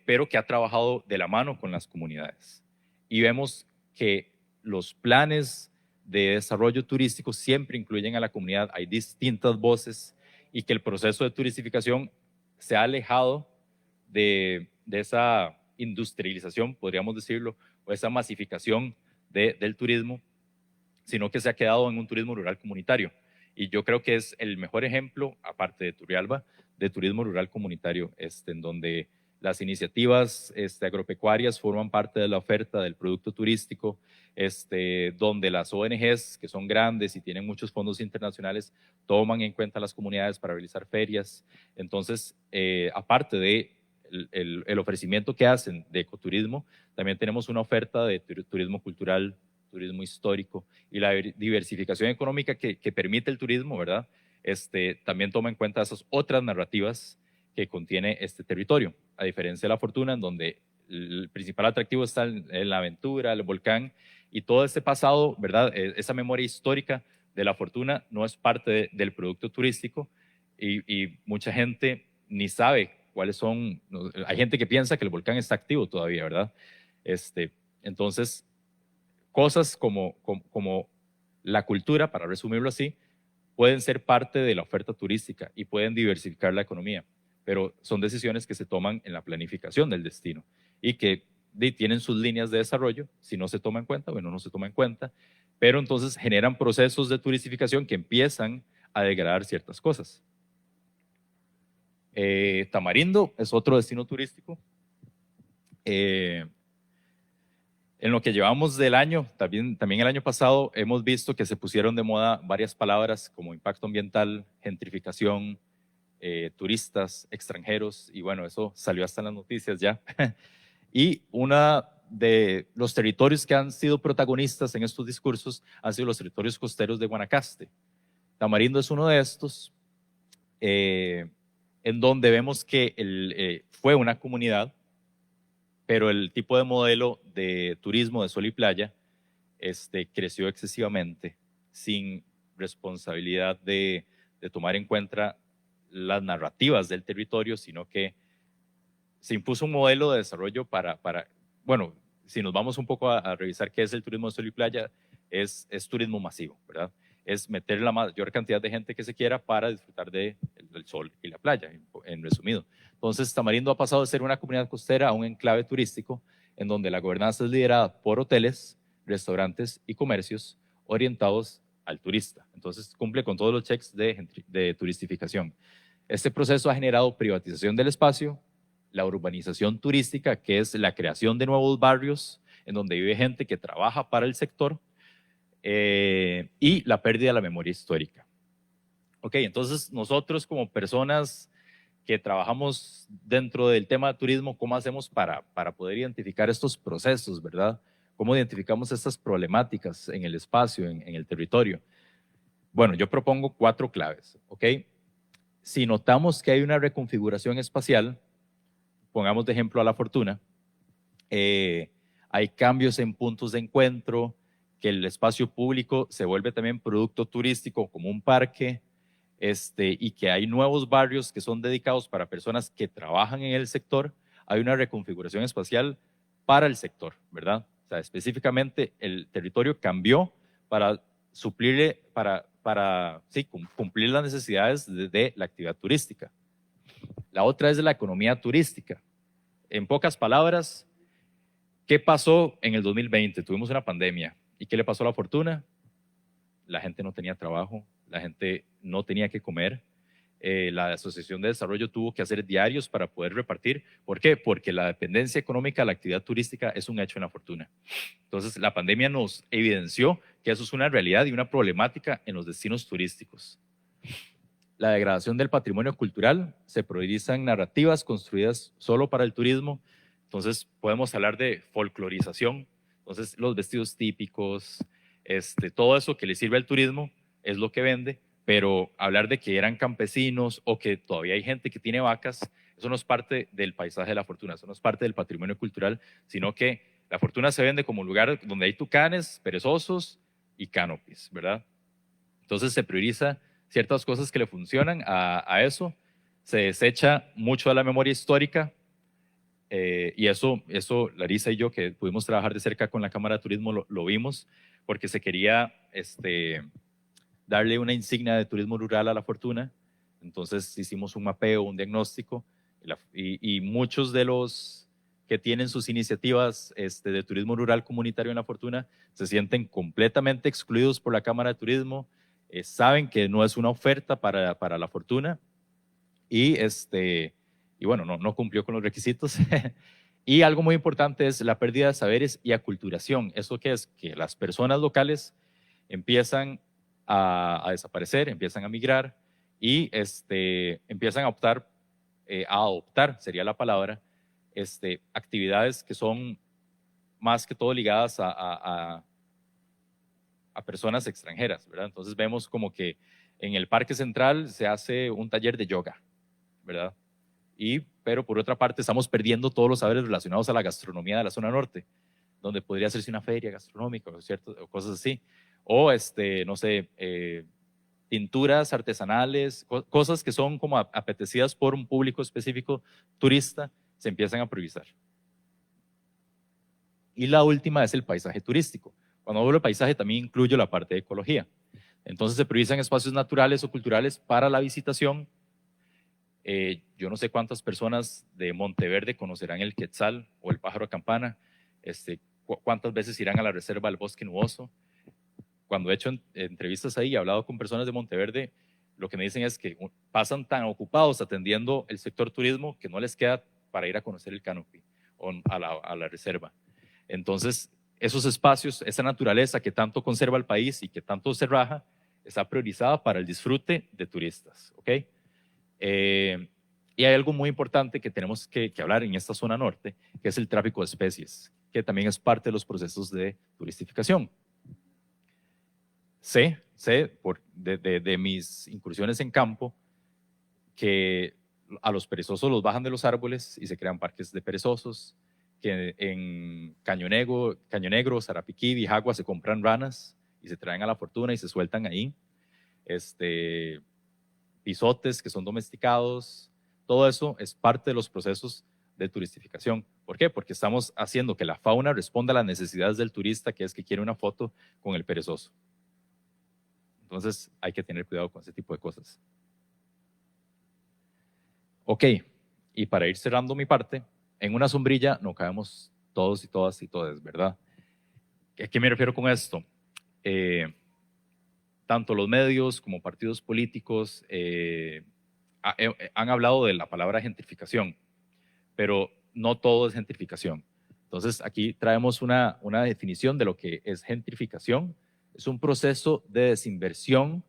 pero que ha trabajado de la mano con las comunidades. Y vemos que los planes de desarrollo turístico siempre incluyen a la comunidad, hay distintas voces y que el proceso de turistificación se ha alejado de esa industrialización, podríamos decirlo, o esa masificación del turismo, sino que se ha quedado en un turismo rural comunitario. Y yo creo que es el mejor ejemplo, aparte de Turrialba, de turismo rural comunitario, en donde las iniciativas agropecuarias forman parte de la oferta del producto turístico, donde las ONGs, que son grandes y tienen muchos fondos internacionales, toman en cuenta a las comunidades para realizar ferias. Entonces, aparte de el ofrecimiento que hacen de ecoturismo, también tenemos una oferta de turismo cultural, turismo histórico y la diversificación económica que permite el turismo, ¿verdad? También toma en cuenta esas otras narrativas que contiene este territorio, a diferencia de La Fortuna, en donde el principal atractivo está en la aventura, el volcán y todo ese pasado, ¿verdad? Esa memoria histórica de La Fortuna no es parte del producto turístico y mucha gente ni sabe cuáles son. Hay gente que piensa que el volcán está activo todavía, ¿verdad? Entonces, cosas como la cultura, para resumirlo así, pueden ser parte de la oferta turística y pueden diversificar la economía, pero son decisiones que se toman en la planificación del destino y que tienen sus líneas de desarrollo. Si no se toma en cuenta, bueno, no se toma en cuenta, pero entonces generan procesos de turistificación que empiezan a degradar ciertas cosas. Tamarindo es otro destino turístico. En lo que llevamos del año, también el año pasado, hemos visto que se pusieron de moda varias palabras como impacto ambiental, gentrificación, turistas, extranjeros, y bueno, eso salió hasta en las noticias ya. Y uno de los territorios que han sido protagonistas en estos discursos han sido los territorios costeros de Guanacaste. Tamarindo es uno de estos, en donde vemos que fue una comunidad, pero el tipo de modelo de turismo de sol y playa creció excesivamente sin responsabilidad de tomar en cuenta las narrativas del territorio, sino que se impuso un modelo de desarrollo bueno, si nos vamos un poco a revisar qué es el turismo de sol y playa, es turismo masivo, ¿verdad? Es meter la mayor cantidad de gente que se quiera para disfrutar del sol y la playa, en resumido. Entonces, Tamarindo ha pasado de ser una comunidad costera a un enclave turístico en donde la gobernanza es liderada por hoteles, restaurantes y comercios orientados al turista. Entonces, cumple con todos los checks de turistificación. Este proceso ha generado privatización del espacio, la urbanización turística, que es la creación de nuevos barrios en donde vive gente que trabaja para el sector, y la pérdida de la memoria histórica. Ok, entonces nosotros como personas que trabajamos dentro del tema de turismo, ¿cómo hacemos para poder identificar estos procesos, verdad? ¿Cómo identificamos estas problemáticas en el espacio, en el territorio? Bueno, yo propongo 4 claves, ¿ok? Si notamos que hay una reconfiguración espacial, pongamos de ejemplo a La Fortuna, hay cambios en puntos de encuentro, que el espacio público se vuelve también producto turístico como un parque, y que hay nuevos barrios que son dedicados para personas que trabajan en el sector, hay una reconfiguración espacial para el sector, ¿verdad? O sea, específicamente el territorio cambió para suplirle, cumplir las necesidades de la actividad turística. La otra es de la economía turística. En pocas palabras, ¿qué pasó en el 2020? Tuvimos una pandemia. ¿Y qué le pasó a La Fortuna? La gente no tenía trabajo, la gente no tenía que comer. La Asociación de Desarrollo tuvo que hacer diarios para poder repartir. ¿Por qué? Porque la dependencia económica de la actividad turística es un hecho en La Fortuna. Entonces, la pandemia nos evidenció que eso es una realidad y una problemática en los destinos turísticos. La degradación del patrimonio cultural, se priorizan narrativas construidas solo para el turismo. Entonces, podemos hablar de folclorización. Entonces, los vestidos típicos, todo eso que le sirve al turismo es lo que vende, pero hablar de que eran campesinos o que todavía hay gente que tiene vacas, eso no es parte del paisaje de La Fortuna, eso no es parte del patrimonio cultural, sino que La Fortuna se vende como un lugar donde hay tucanes, perezosos y canopies, ¿verdad? Entonces se prioriza ciertas cosas que le funcionan a eso, se desecha mucho de la memoria histórica, y eso Larisa y yo, que pudimos trabajar de cerca con la Cámara de Turismo, lo vimos, porque se quería darle una insignia de turismo rural a La Fortuna. Entonces hicimos un mapeo, un diagnóstico, y muchos de los que tienen sus iniciativas de turismo rural comunitario en La Fortuna se sienten completamente excluidos por la Cámara de Turismo, saben que no es una oferta para La Fortuna, y bueno, no cumplió con los requisitos. Y algo muy importante es la pérdida de saberes y aculturación. ¿Eso qué es? Que las personas locales empiezan a desaparecer, empiezan a migrar y empiezan a adoptar, sería la palabra, actividades que son más que todo ligadas a personas extranjeras, ¿verdad? Entonces vemos como que en el Parque Central se hace un taller de yoga, ¿verdad? Pero por otra parte estamos perdiendo todos los saberes relacionados a la gastronomía de la zona norte, donde podría hacerse una feria gastronómica o cosas así. O, no sé, pinturas artesanales, cosas que son como apetecidas por un público específico turista, se empiezan a priorizar. Y la última es el paisaje turístico. Cuando hablo de paisaje también incluyo la parte de ecología. Entonces se priorizan espacios naturales o culturales para la visitación. Yo no sé cuántas personas de Monteverde conocerán el quetzal o el pájaro campana, cuántas veces irán a la reserva del bosque nuboso. Cuando he hecho entrevistas ahí y he hablado con personas de Monteverde, lo que me dicen es que pasan tan ocupados atendiendo el sector turismo que no les queda para ir a conocer el canopy o a la reserva. Entonces, esos espacios, esa naturaleza que tanto conserva el país y que tanto se raja, está priorizada para el disfrute de turistas, ¿ok? Y hay algo muy importante que tenemos que hablar en esta zona norte, que es el tráfico de especies, que también es parte de los procesos de turistificación. Sé de mis incursiones en campo que a los perezosos los bajan de los árboles y se crean parques de perezosos, que en Caño Negro, Sarapiquí, Bijagua se compran ranas y se traen a La Fortuna y se sueltan ahí. Pisotes que son domesticados, todo eso es parte de los procesos de turistificación. ¿Por qué? Porque estamos haciendo que la fauna responda a las necesidades del turista, que es que quiere una foto con el perezoso. Entonces hay que tener cuidado con ese tipo de cosas. Ok, y para ir cerrando mi parte, en una sombrilla no cabemos todos y todas y todas, ¿verdad? ¿A qué me refiero con esto? Tanto los medios como partidos políticos han hablado de la palabra gentrificación, pero no todo es gentrificación. Entonces aquí traemos una definición de lo que es gentrificación. Es un proceso de desinversión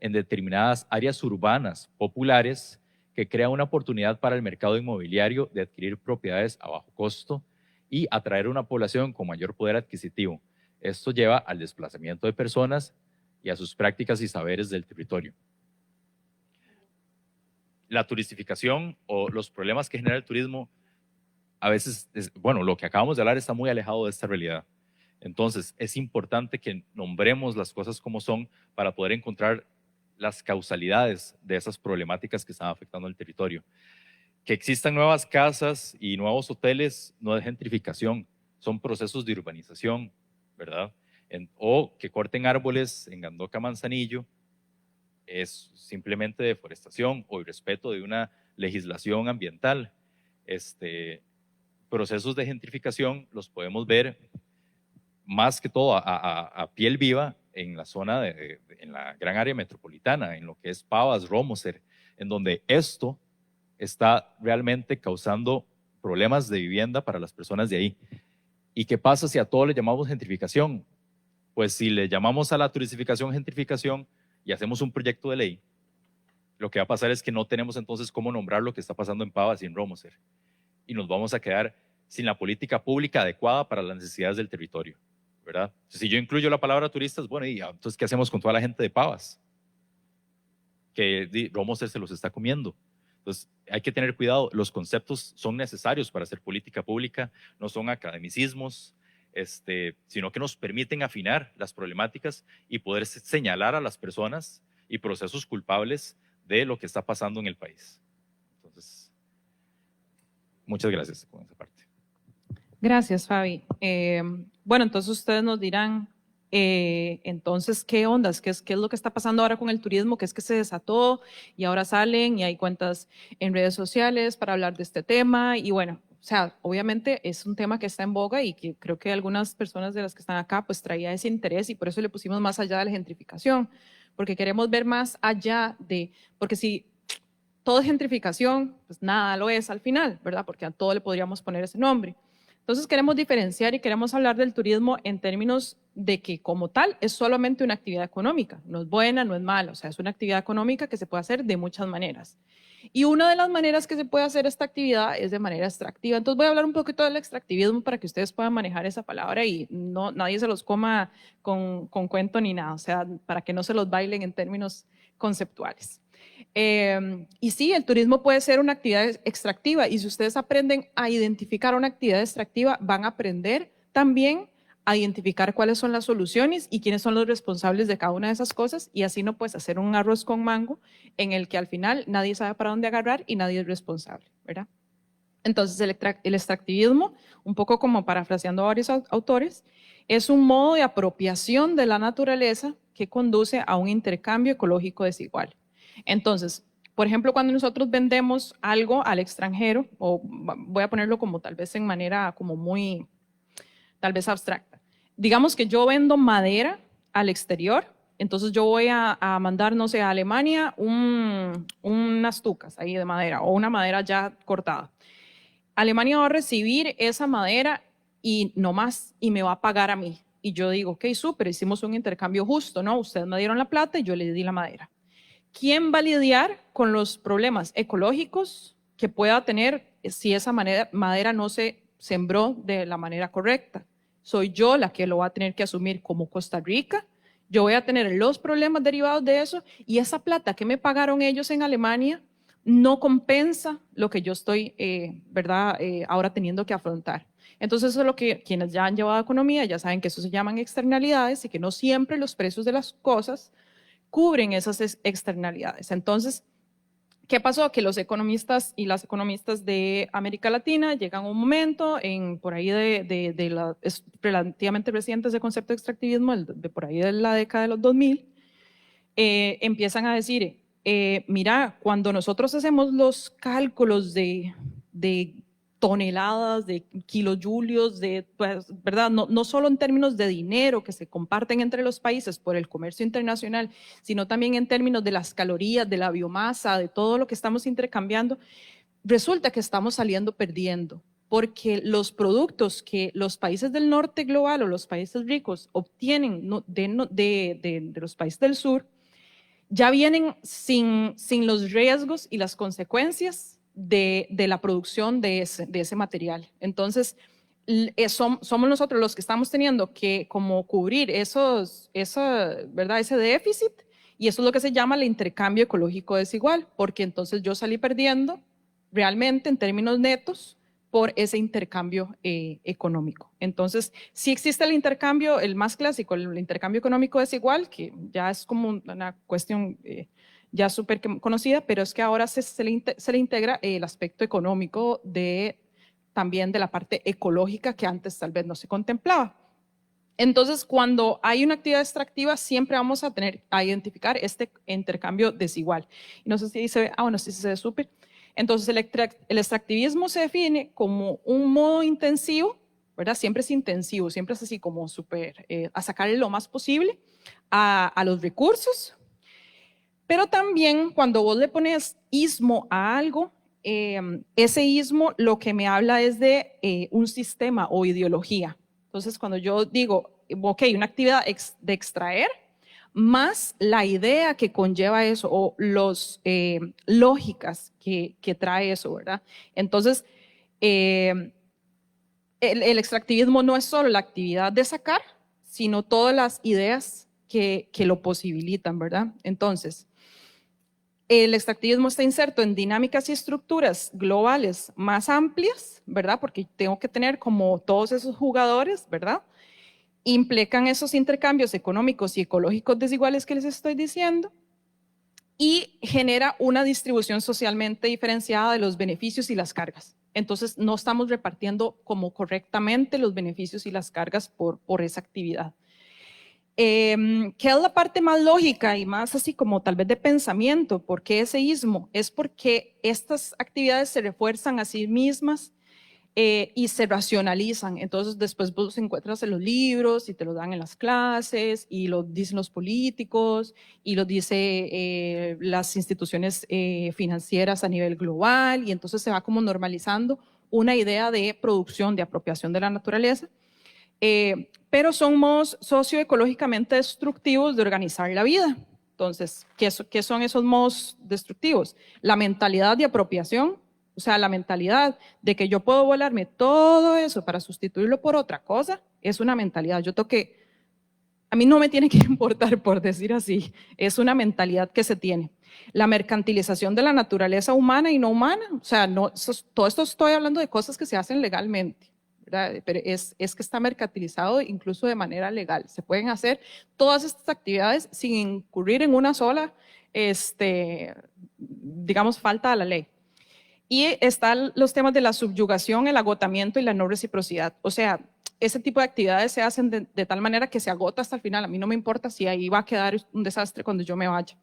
en determinadas áreas urbanas populares que crea una oportunidad para el mercado inmobiliario de adquirir propiedades a bajo costo y atraer una población con mayor poder adquisitivo. Esto lleva al desplazamiento de personas y a sus prácticas y saberes del territorio. La turistificación o los problemas que genera el turismo, a veces, bueno, lo que acabamos de hablar está muy alejado de esta realidad. Entonces, es importante que nombremos las cosas como son para poder encontrar las causalidades de esas problemáticas que están afectando el territorio. Que existan nuevas casas y nuevos hoteles no es gentrificación, son procesos de urbanización, ¿verdad? O que corten árboles en Gandoca, Manzanillo, es simplemente deforestación o irrespeto de una legislación ambiental. Procesos de gentrificación los podemos ver más que todo a piel viva en la zona, en la gran área metropolitana, en lo que es Pavas, Romoser, en donde esto está realmente causando problemas de vivienda para las personas de ahí. ¿Y qué pasa si a todo le llamamos gentrificación? Pues si le llamamos a la turistificación gentrificación y hacemos un proyecto de ley, lo que va a pasar es que no tenemos entonces cómo nombrar lo que está pasando en Pavas y en Romoser. Y nos vamos a quedar sin la política pública adecuada para las necesidades del territorio, ¿verdad? Si yo incluyo la palabra turistas, bueno, ¿y entonces qué hacemos con toda la gente de Pavas? Que Romoser se los está comiendo. Entonces, hay que tener cuidado. Los conceptos son necesarios para hacer política pública, no son academicismos, sino que nos permiten afinar las problemáticas y poder señalar a las personas y procesos culpables de lo que está pasando en el país. Entonces, muchas gracias con esa parte. Gracias, Fabi. Bueno, entonces ustedes nos dirán, entonces, ¿qué ondas? ¿Qué es lo que está pasando ahora con el turismo? ¿Qué es que se desató y ahora salen y hay cuentas en redes sociales para hablar de este tema? Y bueno, o sea, obviamente es un tema que está en boga y que creo que algunas personas de las que están acá pues traía ese interés y por eso le pusimos más allá de la gentrificación, porque queremos ver más allá de, porque si todo es gentrificación, pues nada lo es al final, ¿verdad? Porque a todo le podríamos poner ese nombre. Entonces queremos diferenciar y queremos hablar del turismo en términos de que como tal es solamente una actividad económica, no es buena, no es mala, o sea, es una actividad económica que se puede hacer de muchas maneras. Y una de las maneras que se puede hacer esta actividad es de manera extractiva. Entonces voy a hablar un poquito del extractivismo para que ustedes puedan manejar esa palabra y no, nadie se los coma con cuento ni nada, o sea, para que no se los bailen en términos conceptuales. Y sí, el turismo puede ser una actividad extractiva y si ustedes aprenden a identificar una actividad extractiva, van a aprender también a identificar cuáles son las soluciones y quiénes son los responsables de cada una de esas cosas y así no puedes hacer un arroz con mango en el que al final nadie sabe para dónde agarrar y nadie es responsable, ¿verdad? Entonces el extractivismo, un poco como parafraseando a varios autores, es un modo de apropiación de la naturaleza que conduce a un intercambio ecológico desigual. Entonces, por ejemplo, cuando nosotros vendemos algo al extranjero, o voy a ponerlo como tal vez en manera como muy, tal vez abstracta. Digamos que yo vendo madera al exterior, entonces yo voy a mandar, no sé, a Alemania unas tucas ahí de madera o una madera ya cortada. Alemania va a recibir esa madera y no más, y me va a pagar a mí. Y yo digo, ok, súper, hicimos un intercambio justo, ¿no? Ustedes me dieron la plata y yo les di la madera. ¿Quién va a lidiar con los problemas ecológicos que pueda tener si esa madera no se sembró de la manera correcta? Soy yo la que lo va a tener que asumir como Costa Rica. Yo voy a tener los problemas derivados de eso y esa plata que me pagaron ellos en Alemania no compensa lo que yo estoy, ¿verdad? Ahora teniendo que afrontar. Entonces eso es lo que quienes ya han llevado economía ya saben que eso se llaman externalidades y que no siempre los precios de las cosas cubren esas externalidades. Entonces, ¿qué pasó? Que los economistas y las economistas de América Latina llegan a un momento, por ahí es relativamente reciente ese concepto de extractivismo, de por ahí de la década de los 2000, empiezan a decir, mira, cuando nosotros hacemos los cálculos de toneladas, de kilojulios, pues, ¿verdad? No solo en términos de dinero que se comparten entre los países por el comercio internacional, sino también en términos de las calorías, de la biomasa, de todo lo que estamos intercambiando, resulta que estamos saliendo perdiendo, porque los productos que los países del norte global o los países ricos obtienen de los países del sur, ya vienen sin los riesgos y las consecuencias de la producción de ese material. Entonces, somos nosotros los que estamos teniendo que como cubrir ¿verdad? Ese déficit y eso es lo que se llama el intercambio ecológico desigual, porque entonces yo salí perdiendo realmente en términos netos por ese intercambio económico. Entonces, sí existe el intercambio, el más clásico, el intercambio económico desigual, que ya es como una cuestión ya súper conocida, pero es que ahora se le integra el aspecto económico también de la parte ecológica que antes tal vez no se contemplaba. Entonces, cuando hay una actividad extractiva, siempre vamos a tener a identificar este intercambio desigual. Y no sé si se ve, bueno, sí se ve súper. Entonces, el extractivismo se define como un modo intensivo, ¿verdad? Siempre es intensivo, siempre es así como súper, a sacarle lo más posible a los recursos, pero también cuando vos le pones ismo a algo, ese ismo lo que me habla es de un sistema o ideología. Entonces, cuando yo digo, ok, una actividad de extraer, más la idea que conlleva eso o las lógicas que trae eso, ¿verdad? Entonces, el extractivismo no es solo la actividad de sacar, sino todas las ideas que lo posibilitan, ¿verdad? Entonces, el extractivismo está inserto en dinámicas y estructuras globales más amplias, ¿verdad? Porque tengo que tener como todos esos jugadores, ¿verdad? Implican esos intercambios económicos y ecológicos desiguales que les estoy diciendo y genera una distribución socialmente diferenciada de los beneficios y las cargas. Entonces, no estamos repartiendo como correctamente los beneficios y las cargas por esa actividad. ¿Qué es la parte más lógica y más así como tal vez de pensamiento? ¿Por qué ese ismo? Es porque estas actividades se refuerzan a sí mismas y se racionalizan. Entonces después vos encuentras en los libros y te lo dan en las clases y lo dicen los políticos y lo dice las instituciones financieras a nivel global y entonces se va como normalizando una idea de producción, de apropiación de la naturaleza. Pero son modos socioecológicamente destructivos de organizar la vida. Entonces, ¿qué son esos modos destructivos? La mentalidad de apropiación, o sea, la mentalidad de que yo puedo volarme todo eso para sustituirlo por otra cosa, es una mentalidad. A mí no me tiene que importar, por decir así, es una mentalidad que se tiene. La mercantilización de la naturaleza humana y no humana, o sea, todo esto estoy hablando de cosas que se hacen legalmente. Pero es que está mercantilizado incluso de manera legal. Se pueden hacer todas estas actividades sin incurrir en una sola, digamos, falta a la ley. Y están los temas de la subyugación, el agotamiento y la no reciprocidad. O sea, ese tipo de actividades se hacen de tal manera que se agota hasta el final. A mí no me importa si ahí va a quedar un desastre cuando yo me vaya.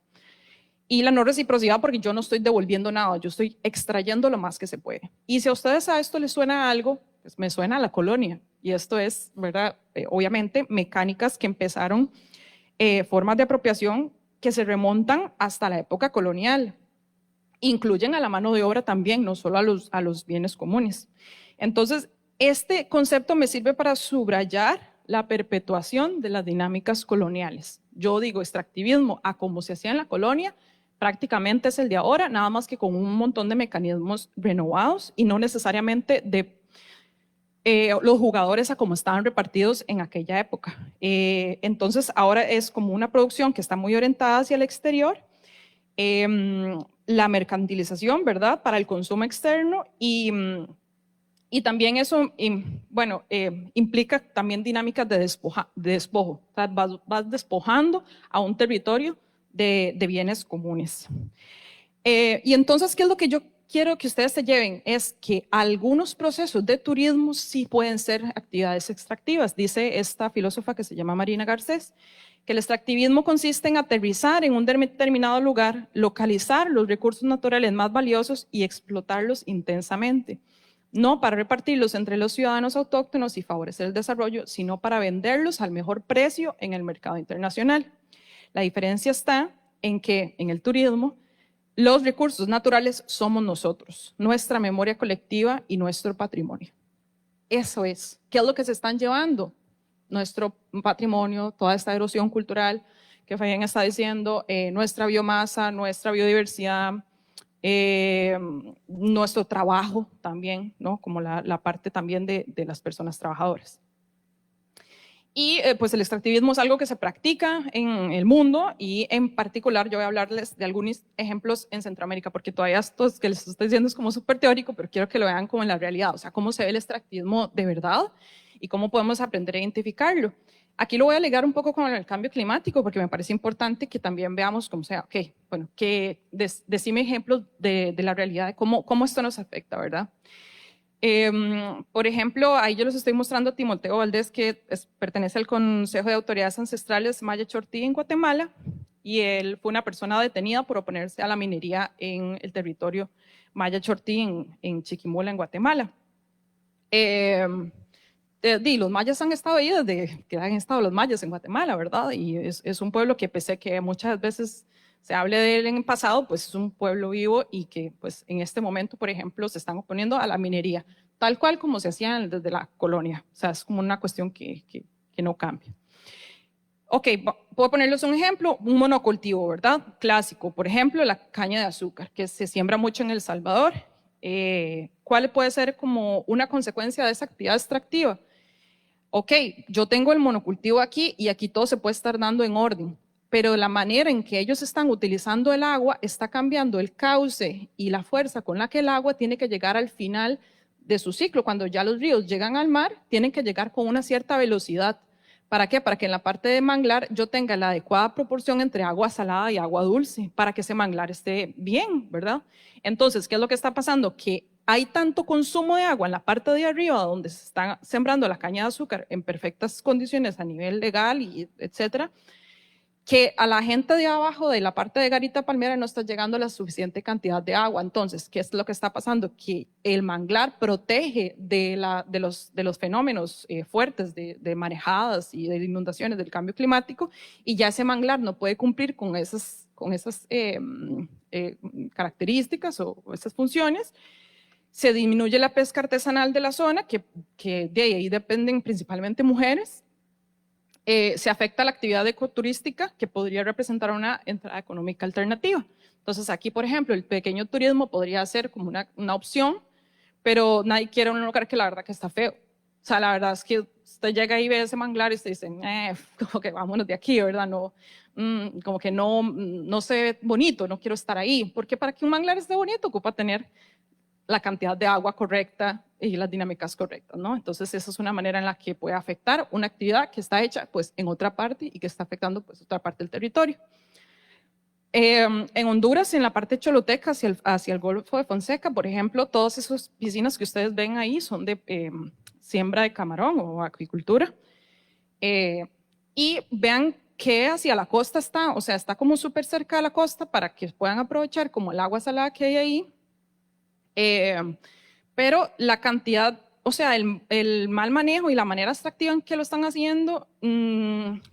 Y la no reciprocidad porque yo no estoy devolviendo nada, yo estoy extrayendo lo más que se puede. Y si a ustedes a esto les suena algo, pues me suena a la colonia. Y esto es, ¿verdad? Obviamente, mecánicas que empezaron, formas de apropiación que se remontan hasta la época colonial. Incluyen a la mano de obra también, no solo a los bienes comunes. Entonces, este concepto me sirve para subrayar la perpetuación de las dinámicas coloniales. Yo digo extractivismo a como se hacía en la colonia, prácticamente es el de ahora, nada más que con un montón de mecanismos renovados y no necesariamente de los jugadores a como estaban repartidos en aquella época. Entonces ahora es como una producción que está muy orientada hacia el exterior, la mercantilización, ¿verdad? Para el consumo externo y también eso, bueno, implica también dinámicas de despojo. O sea, vas despojando a un territorio de bienes comunes. Y entonces, ¿qué es lo que yo quiero que ustedes se lleven? Es que algunos procesos de turismo sí pueden ser actividades extractivas. Dice esta filósofa que se llama Marina Garcés, que el extractivismo consiste en aterrizar en un determinado lugar, localizar los recursos naturales más valiosos y explotarlos intensamente. No para repartirlos entre los ciudadanos autóctonos y favorecer el desarrollo, sino para venderlos al mejor precio en el mercado internacional. La diferencia está en que en el turismo los recursos naturales somos nosotros, nuestra memoria colectiva y nuestro patrimonio. Eso es. ¿Qué es lo que se están llevando? Nuestro patrimonio, toda esta erosión cultural que Fabián está diciendo, nuestra biomasa, nuestra biodiversidad, nuestro trabajo también, ¿no? Como la parte también de las personas trabajadoras. Y pues el extractivismo es algo que se practica en el mundo y en particular yo voy a hablarles de algunos ejemplos en Centroamérica porque todavía esto que les estoy diciendo es como súper teórico, pero quiero que lo vean como en la realidad, o sea, cómo se ve el extractivismo de verdad y cómo podemos aprender a identificarlo. Aquí lo voy a ligar un poco con el cambio climático porque me parece importante que también veamos cómo sea, ok, bueno, que decime ejemplos de la realidad, de cómo esto nos afecta, ¿verdad? Por ejemplo, ahí yo les estoy mostrando a Timoteo Valdés, que pertenece al Consejo de Autoridades Ancestrales Maya Chortí en Guatemala, y él fue una persona detenida por oponerse a la minería en el territorio Maya Chortí en Chiquimula, en Guatemala. los mayas han estado ahí desde que han estado los mayas en Guatemala, ¿verdad? Y es un pueblo que pese a que muchas veces se hable de él en el pasado, pues es un pueblo vivo y que pues en este momento, por ejemplo, se están oponiendo a la minería, tal cual como se hacía desde la colonia. O sea, es como una cuestión que no cambia. Ok, puedo ponerles un ejemplo, un monocultivo, ¿verdad? Clásico, por ejemplo, la caña de azúcar, que se siembra mucho en El Salvador. ¿Cuál puede ser como una consecuencia de esa actividad extractiva? Ok, yo tengo el monocultivo aquí y aquí todo se puede estar dando en orden, pero la manera en que ellos están utilizando el agua está cambiando el cauce y la fuerza con la que el agua tiene que llegar al final de su ciclo. Cuando ya los ríos llegan al mar, tienen que llegar con una cierta velocidad. ¿Para qué? Para que en la parte de manglar yo tenga la adecuada proporción entre agua salada y agua dulce, para que ese manglar esté bien, ¿verdad? Entonces, ¿qué es lo que está pasando? Que hay tanto consumo de agua en la parte de arriba donde se está sembrando la caña de azúcar en perfectas condiciones a nivel legal y etcétera, que a la gente de abajo de la parte de Garita Palmera no está llegando la suficiente cantidad de agua. Entonces, ¿qué es lo que está pasando? Que el manglar protege de los fenómenos fuertes de marejadas y de inundaciones del cambio climático, y ya ese manglar no puede cumplir con esas características o esas funciones. Se disminuye la pesca artesanal de la zona, que de ahí dependen principalmente mujeres. Se afecta la actividad ecoturística, que podría representar una entrada económica alternativa. Entonces aquí, por ejemplo, el pequeño turismo podría ser como una opción, pero nadie quiere un lugar que la verdad que está feo. O sea, la verdad es que usted llega y ve ese manglar y usted dice, como que vámonos de aquí, ¿verdad? No, como que no se ve bonito, no quiero estar ahí. Porque para que un manglar esté bonito ocupa tener la cantidad de agua correcta y las dinámicas correctas, ¿no? Entonces esa es una manera en la que puede afectar una actividad que está hecha pues en otra parte y que está afectando pues otra parte del territorio. En Honduras, en la parte choluteca hacia el Golfo de Fonseca, por ejemplo, todas esas piscinas que ustedes ven ahí son de siembra de camarón o acuicultura. Y vean que hacia la costa está, o sea, está como súper cerca de la costa para que puedan aprovechar como el agua salada que hay ahí. Pero la cantidad, o sea, el mal manejo y la manera extractiva en que lo están haciendo,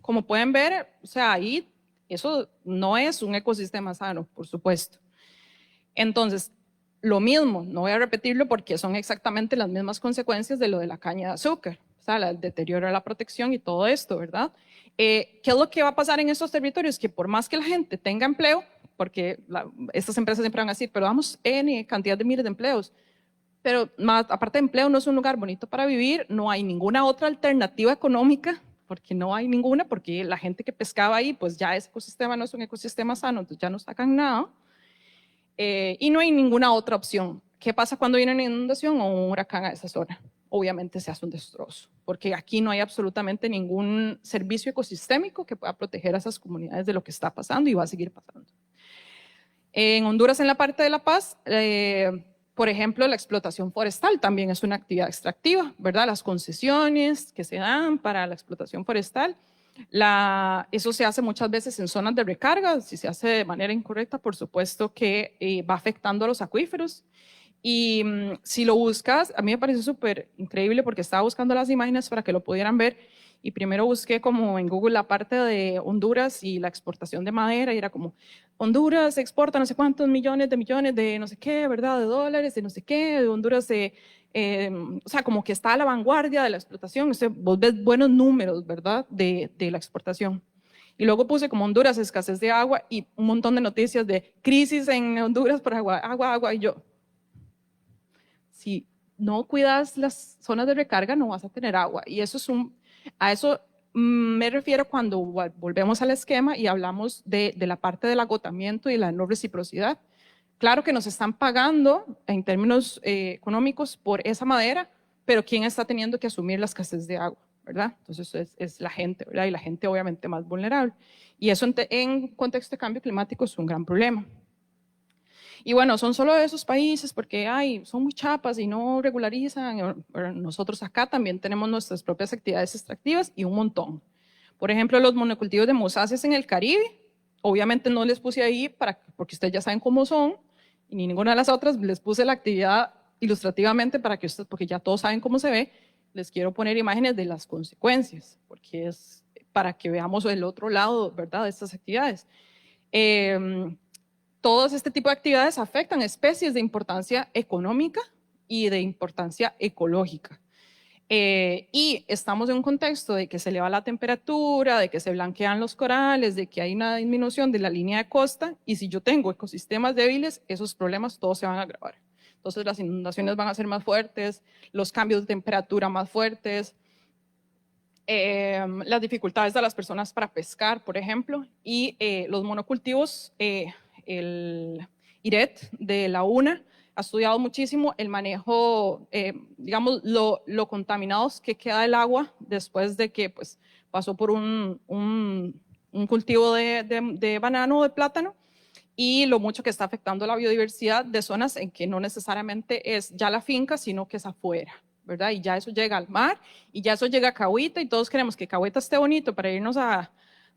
como pueden ver, o sea, ahí eso no es un ecosistema sano, por supuesto. Entonces, lo mismo, no voy a repetirlo porque son exactamente las mismas consecuencias de lo de la caña de azúcar, o sea, el deterioro de la protección y todo esto, ¿verdad? ¿Qué es lo que va a pasar en estos territorios? Que por más que la gente tenga empleo, porque estas empresas siempre van a decir, pero damos N cantidad de miles de empleos, pero más, aparte de empleo no es un lugar bonito para vivir, no hay ninguna otra alternativa económica, porque no hay ninguna, porque la gente que pescaba ahí, pues ya ese ecosistema no es un ecosistema sano, entonces ya no sacan nada, y no hay ninguna otra opción. ¿Qué pasa cuando viene una inundación o un huracán a esa zona? Obviamente se hace un destrozo, porque aquí no hay absolutamente ningún servicio ecosistémico que pueda proteger a esas comunidades de lo que está pasando y va a seguir pasando. En Honduras, en la parte de La Paz, por ejemplo, la explotación forestal también es una actividad extractiva, ¿verdad? Las concesiones que se dan para la explotación forestal, eso se hace muchas veces en zonas de recarga. Si se hace de manera incorrecta, por supuesto que va afectando a los acuíferos. Y si lo buscas, a mí me parece súper increíble porque estaba buscando las imágenes para que lo pudieran ver, y primero busqué como en Google la parte de Honduras y la exportación de madera, y era como, Honduras exporta no sé cuántos millones de no sé qué, ¿verdad? De dólares, de no sé qué, de Honduras, o sea, como que está a la vanguardia de la explotación. O sea, vos ves buenos números, ¿verdad? De la exportación. Y luego puse como Honduras, escasez de agua, y un montón de noticias de crisis en Honduras por agua, y yo, si no cuidas las zonas de recarga, no vas a tener agua. Y eso a eso me refiero cuando volvemos al esquema y hablamos de la parte del agotamiento y la no reciprocidad. Claro que nos están pagando en términos económicos por esa madera, pero ¿quién está teniendo que asumir la escasez de agua? ¿Verdad? Entonces es la gente, ¿verdad? Y la gente obviamente más vulnerable. Y eso en contexto de cambio climático es un gran problema. Y bueno, son solo esos países porque son muy chapas y no regularizan. Nosotros acá también tenemos nuestras propias actividades extractivas y un montón. Por ejemplo, los monocultivos de mosáceas en el Caribe, obviamente no les puse ahí porque ustedes ya saben cómo son, y ni ninguna de las otras les puse la actividad ilustrativamente porque ya todos saben cómo se ve, les quiero poner imágenes de las consecuencias, porque es para que veamos el otro lado, ¿verdad?, de estas actividades. Todos este tipo de actividades afectan especies de importancia económica y de importancia ecológica. Y estamos en un contexto de que se eleva la temperatura, de que se blanquean los corales, de que hay una disminución de la línea de costa, y si yo tengo ecosistemas débiles, esos problemas todos se van a agravar. Entonces las inundaciones van a ser más fuertes, los cambios de temperatura más fuertes, las dificultades de las personas para pescar, por ejemplo, y los monocultivos, el IRET de la UNA ha estudiado muchísimo el manejo, digamos, lo contaminados que queda el agua después de que pues, pasó por un cultivo de banano o de plátano, y lo mucho que está afectando la biodiversidad de zonas en que no necesariamente es ya la finca, sino que es afuera, ¿verdad? Y ya eso llega al mar, y ya eso llega a Cahuita, y todos queremos que Cahuita esté bonito para irnos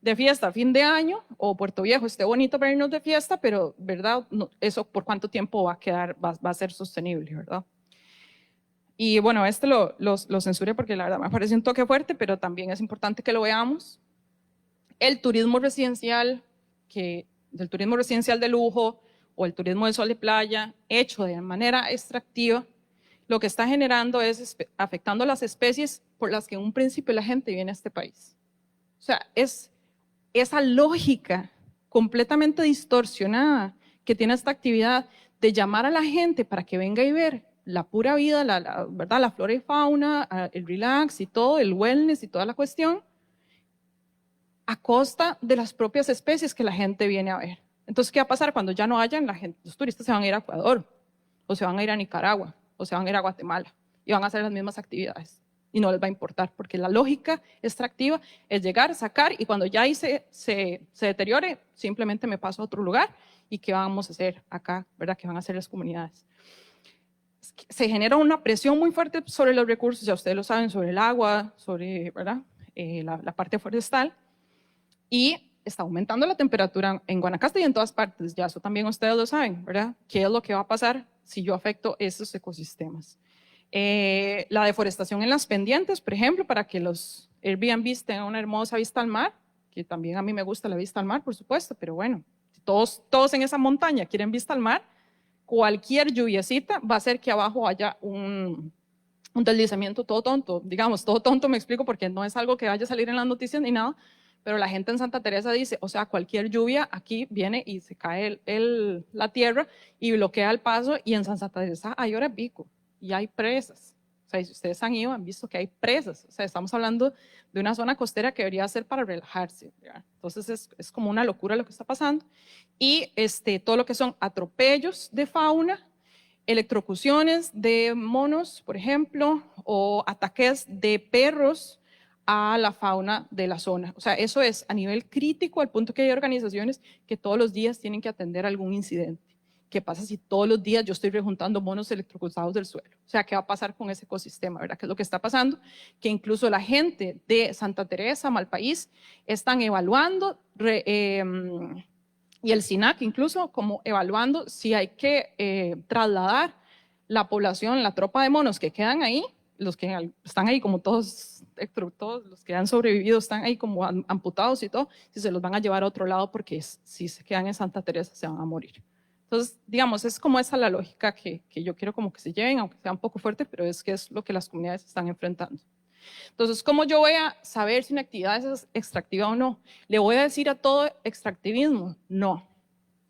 de fiesta a fin de año, o Puerto Viejo esté bonito para irnos de fiesta, pero, ¿verdad? No, eso por cuánto tiempo va a quedar, va a ser sostenible, ¿verdad? Y bueno, lo censuré porque la verdad me parece un toque fuerte, pero también es importante que lo veamos. El turismo residencial, del turismo residencial de lujo o el turismo de sol y playa, hecho de manera extractiva, lo que está generando es afectando las especies por las que en un principio la gente viene a este país. O sea, es esa lógica completamente distorsionada que tiene esta actividad de llamar a la gente para que venga y ver la pura vida, ¿verdad? La flora y fauna, el relax y todo, el wellness y toda la cuestión, a costa de las propias especies que la gente viene a ver. Entonces, ¿qué va a pasar cuando ya no hayan? Los turistas se van a ir a Ecuador, o se van a ir a Nicaragua, o se van a ir a Guatemala, y van a hacer las mismas actividades. Y no les va a importar, porque la lógica extractiva es llegar, sacar, y cuando ya ahí se deteriore, simplemente me paso a otro lugar. ¿Y qué vamos a hacer acá? ¿Verdad? ¿Qué van a hacer las comunidades? Se genera una presión muy fuerte sobre los recursos, ya ustedes lo saben, sobre el agua, sobre, ¿verdad? La parte forestal, y está aumentando la temperatura en Guanacaste y en todas partes, ya eso también ustedes lo saben, ¿verdad? ¿Qué es lo que va a pasar si yo afecto esos ecosistemas? La deforestación en las pendientes, por ejemplo, para que los Airbnbs tengan una hermosa vista al mar, que también a mí me gusta la vista al mar, por supuesto, pero bueno, si todos en esa montaña quieren vista al mar, cualquier lluviecita va a hacer que abajo haya un deslizamiento todo tonto. Digamos, todo tonto me explico porque no es algo que vaya a salir en las noticias ni nada, pero la gente en Santa Teresa dice, o sea, cualquier lluvia aquí viene y se cae la tierra y bloquea el paso, y en Santa Teresa hay hora pico y hay presas. O sea, si ustedes han ido, han visto que hay presas. O sea, estamos hablando de una zona costera que debería ser para relajarse, ¿verdad? Entonces es como una locura lo que está pasando. Y todo lo que son atropellos de fauna, electrocuciones de monos, por ejemplo, o ataques de perros a la fauna de la zona. O sea, eso es a nivel crítico, al punto que hay organizaciones que todos los días tienen que atender algún incidente. ¿Qué pasa si todos los días yo estoy rejuntando monos electrocutados del suelo? O sea, ¿qué va a pasar con ese ecosistema? ¿Verdad? ¿Qué es lo que está pasando? Que incluso la gente de Santa Teresa, Malpaís, están evaluando, y el SINAC incluso, como evaluando si hay que trasladar la población, la tropa de monos que quedan ahí, los que están ahí como todos los que han sobrevivido están ahí como amputados y todo, si se los van a llevar a otro lado, porque si se quedan en Santa Teresa se van a morir. Entonces, digamos, es como esa la lógica que yo quiero como que se lleven, aunque sea un poco fuerte, pero es que es lo que las comunidades están enfrentando. Entonces, ¿cómo yo voy a saber si una actividad es extractiva o no? ¿Le voy a decir a todo extractivismo? No.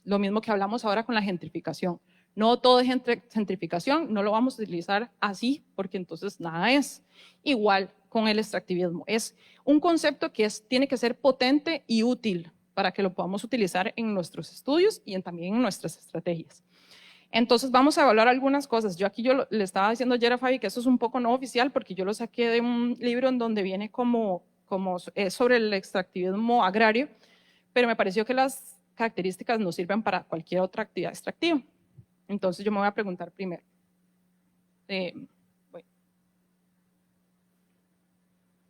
Lo mismo que hablamos ahora con la gentrificación. No todo es gentrificación, no lo vamos a utilizar así, porque entonces nada es. Igual con el extractivismo. Es un concepto que tiene que ser potente y útil para que lo podamos utilizar en nuestros estudios y también en nuestras estrategias. Entonces vamos a evaluar algunas cosas. Yo aquí le estaba diciendo ayer a Fabi que eso es un poco no oficial, porque yo lo saqué de un libro en donde viene como sobre el extractivismo agrario, pero me pareció que las características nos sirven para cualquier otra actividad extractiva. Entonces yo me voy a preguntar primero.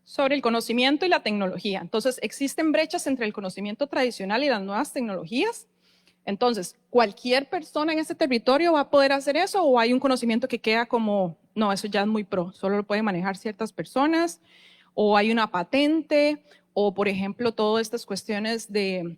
Sobre el conocimiento y la tecnología. Entonces, ¿existen brechas entre el conocimiento tradicional y las nuevas tecnologías? Entonces, ¿cualquier persona en ese territorio va a poder hacer eso o hay un conocimiento que queda como, no, eso ya es muy pro, solo lo pueden manejar ciertas personas, o hay una patente, o por ejemplo, todas estas cuestiones de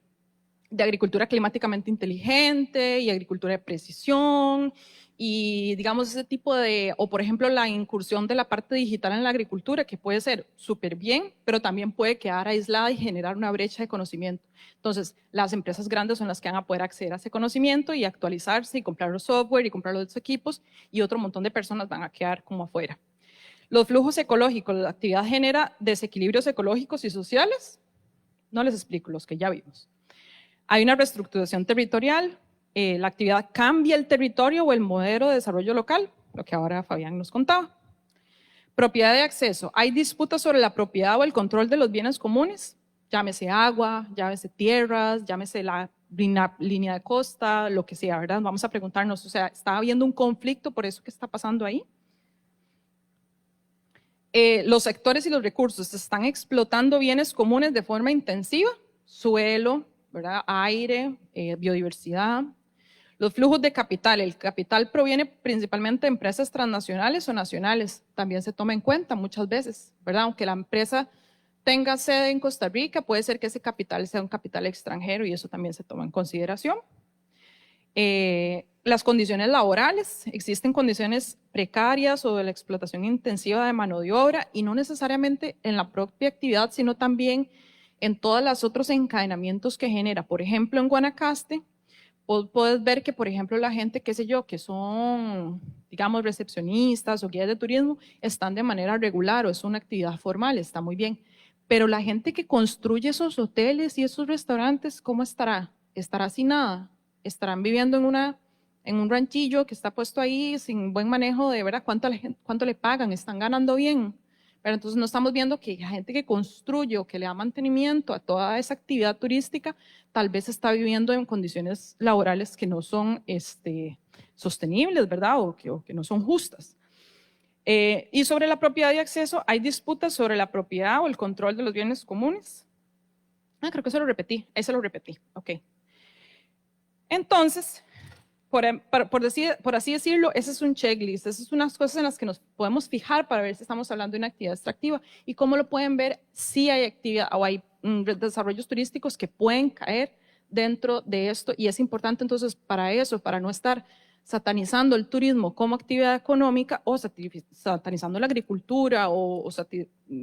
agricultura climáticamente inteligente y agricultura de precisión y digamos ese tipo de, o por ejemplo la incursión de la parte digital en la agricultura que puede ser súper bien, pero también puede quedar aislada y generar una brecha de conocimiento. Entonces, las empresas grandes son las que van a poder acceder a ese conocimiento y actualizarse y comprar los software y comprar los equipos y otro montón de personas van a quedar como afuera. Los flujos ecológicos, la actividad genera desequilibrios ecológicos y sociales. No les explico, los que ya vimos. Hay una reestructuración territorial, la actividad cambia el territorio o el modelo de desarrollo local, lo que ahora Fabián nos contaba. Propiedad de acceso, hay disputas sobre la propiedad o el control de los bienes comunes, llámese agua, llámese tierras, llámese la línea de costa, lo que sea, ¿verdad? Vamos a preguntarnos, o sea, ¿está habiendo un conflicto por eso que está pasando ahí? Los sectores y los recursos están explotando bienes comunes de forma intensiva, suelo, ¿verdad? Aire, biodiversidad. Los flujos de capital, el capital proviene principalmente de empresas transnacionales o nacionales, también se toma en cuenta muchas veces, ¿verdad? Aunque la empresa tenga sede en Costa Rica, puede ser que ese capital sea un capital extranjero y eso también se toma en consideración. Las condiciones laborales, existen condiciones precarias o de la explotación intensiva de mano de obra y no necesariamente en la propia actividad, sino también en todos los otros encadenamientos que genera. Por ejemplo, en Guanacaste, puedes ver que, por ejemplo, la gente, qué sé yo, que son, digamos, recepcionistas o guías de turismo, están de manera regular o es una actividad formal, está muy bien. Pero la gente que construye esos hoteles y esos restaurantes, ¿cómo estará? ¿Estará sin nada? ¿Estarán viviendo en un ranchillo que está puesto ahí sin buen manejo de verdad cuánto le pagan? ¿Están ganando bien? Pero entonces no estamos viendo que la gente que construye o que le da mantenimiento a toda esa actividad turística tal vez está viviendo en condiciones laborales que no son sostenibles, ¿verdad? O que no son justas. Y sobre la propiedad y acceso, hay disputas sobre la propiedad o el control de los bienes comunes. Creo que eso lo repetí, eso lo repetí, ok. Entonces, por así decirlo, ese es un checklist, esas son unas cosas en las que nos podemos fijar para ver si estamos hablando de una actividad extractiva y cómo lo pueden ver si hay actividad o hay desarrollos turísticos que pueden caer dentro de esto y es importante entonces para eso, para no estar satanizando el turismo como actividad económica o satanizando la agricultura o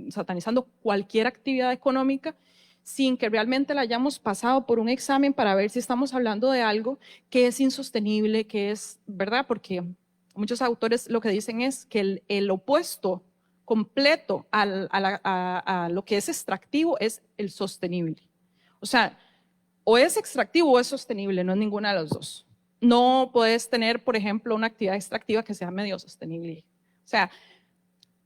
satanizando cualquier actividad económica sin que realmente la hayamos pasado por un examen para ver si estamos hablando de algo que es insostenible, que es, ¿verdad? Porque muchos autores lo que dicen es que el opuesto completo a lo que es extractivo es el sostenible. O sea, o es extractivo o es sostenible, no es ninguna de las dos. No puedes tener, por ejemplo, una actividad extractiva que sea medio sostenible. O sea,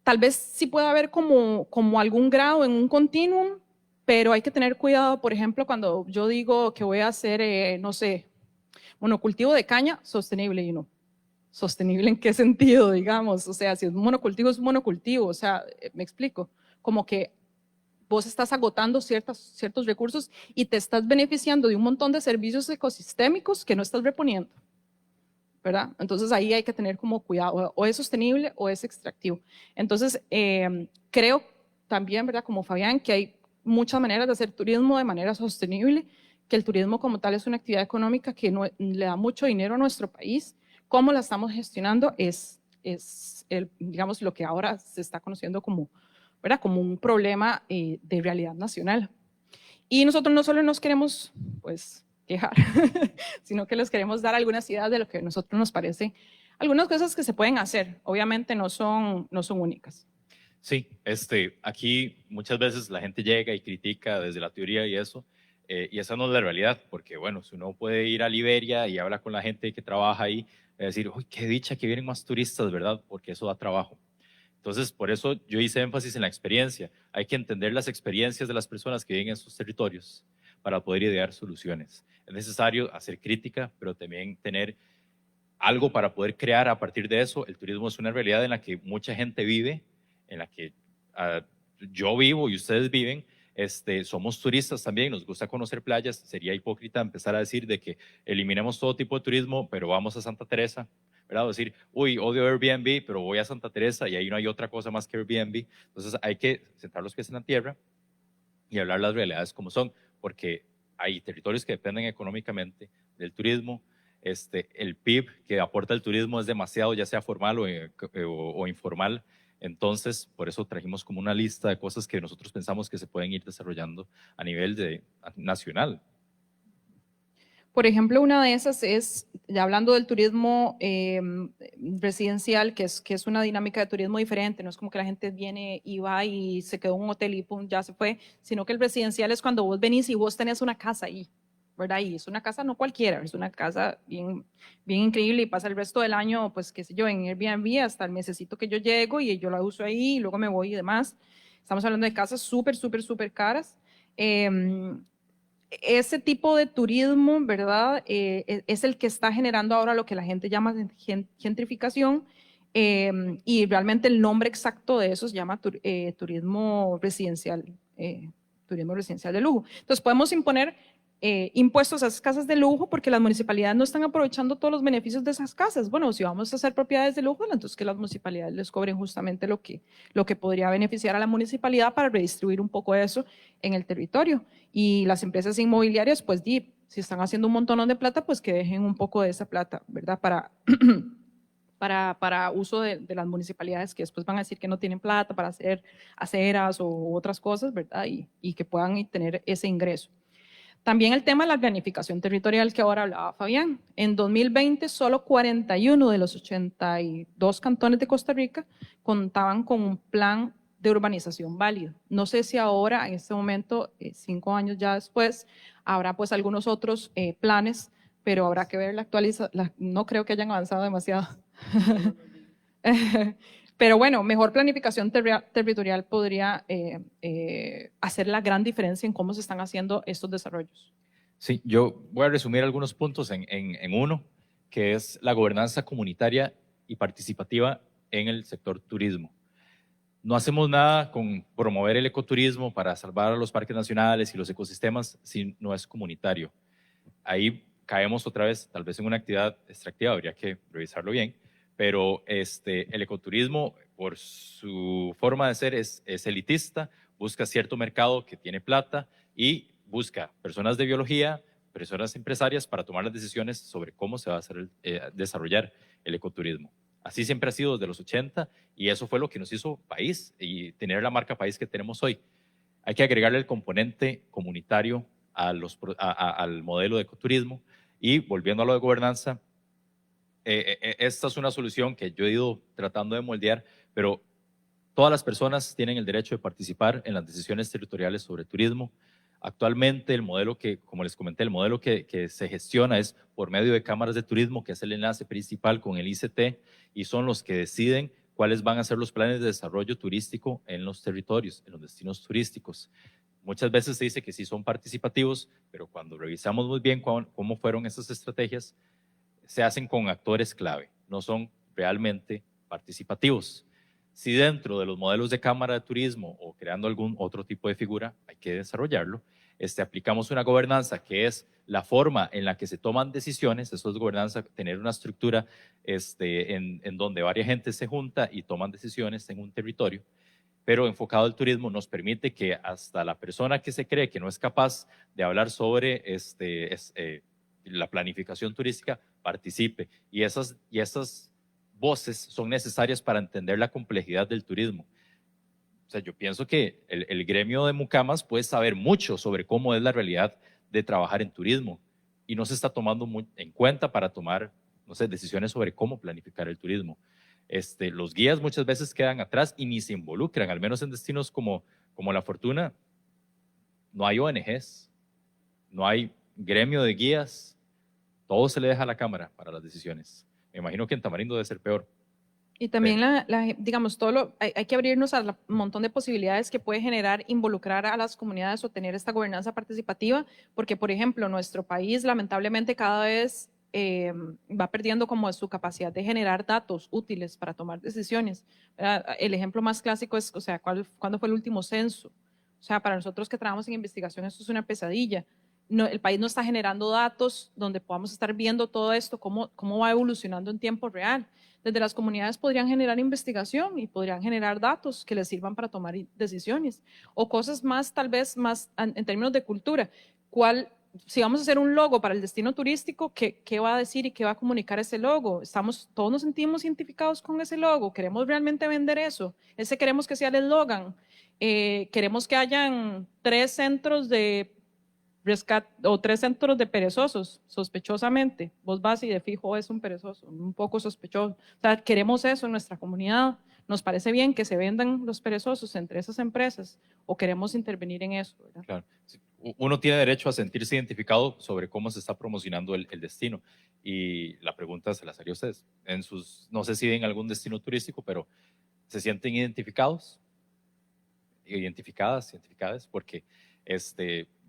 tal vez sí puede haber como algún grado en un continuum, pero hay que tener cuidado, por ejemplo, cuando yo digo que voy a hacer, no sé, monocultivo de caña, sostenible y no. ¿Sostenible en qué sentido, digamos? O sea, si es monocultivo, o sea, me explico, como que vos estás agotando ciertos recursos y te estás beneficiando de un montón de servicios ecosistémicos que no estás reponiendo, ¿verdad? Entonces ahí hay que tener como cuidado, o es sostenible o es extractivo. Entonces, creo también, ¿verdad? Como Fabián, que hay muchas maneras de hacer turismo de manera sostenible, que el turismo como tal es una actividad económica que no, le da mucho dinero a nuestro país. Cómo la estamos gestionando es digamos, lo que ahora se está conociendo como, ¿verdad? Como un problema de realidad nacional. Y nosotros no solo nos queremos, pues, quejar, sino que les queremos dar algunas ideas de lo que a nosotros nos parece, algunas cosas que se pueden hacer. Obviamente no son únicas. Sí, aquí muchas veces la gente llega y critica desde la teoría y eso, y esa no es la realidad, porque bueno, si uno puede ir a Liberia y habla con la gente que trabaja ahí, decir, uy, qué dicha que vienen más turistas, ¿verdad? Porque eso da trabajo. Entonces, por eso yo hice énfasis en la experiencia. Hay que entender las experiencias de las personas que viven en sus territorios para poder idear soluciones. Es necesario hacer crítica, pero también tener algo para poder crear a partir de eso. El turismo es una realidad en la que mucha gente vive, en la que yo vivo y ustedes viven, Somos turistas también, nos gusta conocer playas. Sería hipócrita empezar a decir de que eliminemos todo tipo de turismo, pero vamos a Santa Teresa, ¿verdad? O decir, uy, odio Airbnb, pero voy a Santa Teresa y ahí no hay otra cosa más que Airbnb. Entonces hay que sentar los pies en la tierra y hablar las realidades como son, porque hay territorios que dependen económicamente del turismo. El PIB que aporta el turismo es demasiado, ya sea formal o informal. Entonces, por eso trajimos como una lista de cosas que nosotros pensamos que se pueden ir desarrollando a nivel nacional. Por ejemplo, una de esas es, ya hablando del turismo residencial, que es una dinámica de turismo diferente, no es como que la gente viene y va y se quedó en un hotel y pum, ya se fue, sino que el residencial es cuando vos venís y vos tenés una casa ahí, ¿verdad? Y es una casa no cualquiera, es una casa bien, bien increíble y pasa el resto del año, pues qué sé yo, en Airbnb hasta el mesecito que yo llego y yo la uso ahí y luego me voy y demás. Estamos hablando de casas súper, súper, súper caras. Ese tipo de turismo, ¿verdad? Es el que está generando ahora lo que la gente llama gentrificación, y realmente el nombre exacto de eso se llama turismo residencial de lujo. Entonces podemos imponer impuestos a esas casas de lujo porque las municipalidades no están aprovechando todos los beneficios de esas casas. Bueno, si vamos a hacer propiedades de lujo, entonces que las municipalidades les cobren justamente lo que podría beneficiar a la municipalidad para redistribuir un poco eso en el territorio. Y las empresas inmobiliarias, pues si están haciendo un montón de plata, pues que dejen un poco de esa plata, ¿verdad? Para uso de las municipalidades que después van a decir que no tienen plata para hacer aceras o otras cosas, ¿verdad? Y que puedan tener ese ingreso. También el tema de la planificación territorial que ahora hablaba Fabián. En 2020, solo 41 de los 82 cantones de Costa Rica contaban con un plan de urbanización válido. No sé si ahora, en este momento, 5 años ya después, habrá pues algunos otros planes, pero habrá que ver la actualización. No creo que hayan avanzado demasiado. Pero bueno, mejor planificación territorial podría hacer la gran diferencia en cómo se están haciendo estos desarrollos. Sí, yo voy a resumir algunos puntos en uno, que es la gobernanza comunitaria y participativa en el sector turismo. No hacemos nada con promover el ecoturismo para salvar a los parques nacionales y los ecosistemas si no es comunitario. Ahí caemos otra vez, tal vez en una actividad extractiva, habría que revisarlo bien, pero el ecoturismo, por su forma de ser, es elitista, busca cierto mercado que tiene plata y busca personas de biología, personas empresarias para tomar las decisiones sobre cómo se va a desarrollar el ecoturismo. Así siempre ha sido desde los 80 y eso fue lo que nos hizo país y tener la marca país que tenemos hoy. Hay que agregarle el componente comunitario al modelo de ecoturismo y volviendo a lo de gobernanza, esta es una solución que yo he ido tratando de moldear, pero todas las personas tienen el derecho de participar en las decisiones territoriales sobre turismo. Actualmente el modelo como les comenté, el modelo que se gestiona es por medio de cámaras de turismo, que es el enlace principal con el ICT, y son los que deciden cuáles van a ser los planes de desarrollo turístico en los territorios, en los destinos turísticos. Muchas veces se dice que sí son participativos, pero cuando revisamos muy bien cómo fueron esas estrategias, se hacen con actores clave, no son realmente participativos. Si dentro de los modelos de cámara de turismo o creando algún otro tipo de figura, hay que desarrollarlo, aplicamos una gobernanza que es la forma en la que se toman decisiones, eso es gobernanza, tener una estructura en donde varias gente se junta y toman decisiones en un territorio, pero enfocado al turismo nos permite que hasta la persona que se cree que no es capaz de hablar sobre la planificación turística participe, y esas voces son necesarias para entender la complejidad del turismo. O sea, yo pienso que el gremio de mucamas puede saber mucho sobre cómo es la realidad de trabajar en turismo y no se está tomando en cuenta para tomar, no sé, decisiones sobre cómo planificar el turismo. Los guías muchas veces quedan atrás y ni se involucran, al menos en destinos como La Fortuna. No hay ONGs, no hay gremio de guías, todo se le deja a la Cámara para las decisiones. Me imagino que en Tamarindo debe ser peor. Y también, digamos, hay que abrirnos a un montón de posibilidades que puede generar involucrar a las comunidades o tener esta gobernanza participativa, porque, por ejemplo, nuestro país lamentablemente cada vez va perdiendo como su capacidad de generar datos útiles para tomar decisiones. El ejemplo más clásico es, o sea, ¿cuándo fue el último censo? O sea, para nosotros que trabajamos en investigación, esto es una pesadilla. No, el país no está generando datos donde podamos estar viendo todo esto, cómo va evolucionando en tiempo real. Desde las comunidades podrían generar investigación y podrían generar datos que les sirvan para tomar decisiones. O cosas más, tal vez, más en términos de cultura. Si vamos a hacer un logo para el destino turístico, ¿qué va a decir y qué va a comunicar ese logo? Todos nos sentimos identificados con ese logo. ¿Queremos realmente vender eso? Queremos que sea el eslogan. Queremos que hayan 3 centros de rescate o 3 centros de perezosos, sospechosamente. Vos vas y de fijo es un perezoso, un poco sospechoso. O sea, queremos eso en nuestra comunidad. Nos parece bien que se vendan los perezosos entre esas empresas o queremos intervenir en eso, ¿verdad? Claro. Uno tiene derecho a sentirse identificado sobre cómo se está promocionando el destino. Y la pregunta se las haría a ustedes. No sé si en algún destino turístico, pero ¿se sienten identificadas? Porque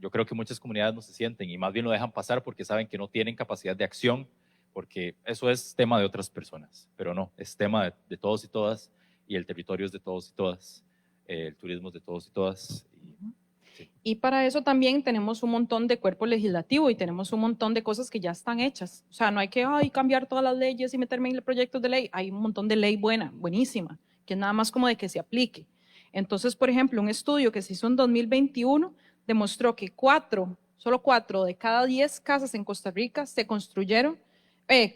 yo creo que muchas comunidades no se sienten y más bien lo dejan pasar porque saben que no tienen capacidad de acción, porque eso es tema de otras personas, pero no, es tema de todos y todas, y el territorio es de todos y todas, el turismo es de todos y todas. Y para eso también tenemos un montón de cuerpo legislativo y tenemos un montón de cosas que ya están hechas. O sea, no hay que cambiar todas las leyes y meterme en proyectos de ley. Hay un montón de ley buenísima, que es nada más como de que se aplique. Entonces, por ejemplo, un estudio que se hizo en 2021 demostró que solo 4 de cada 10 casas en Costa Rica se construyeron,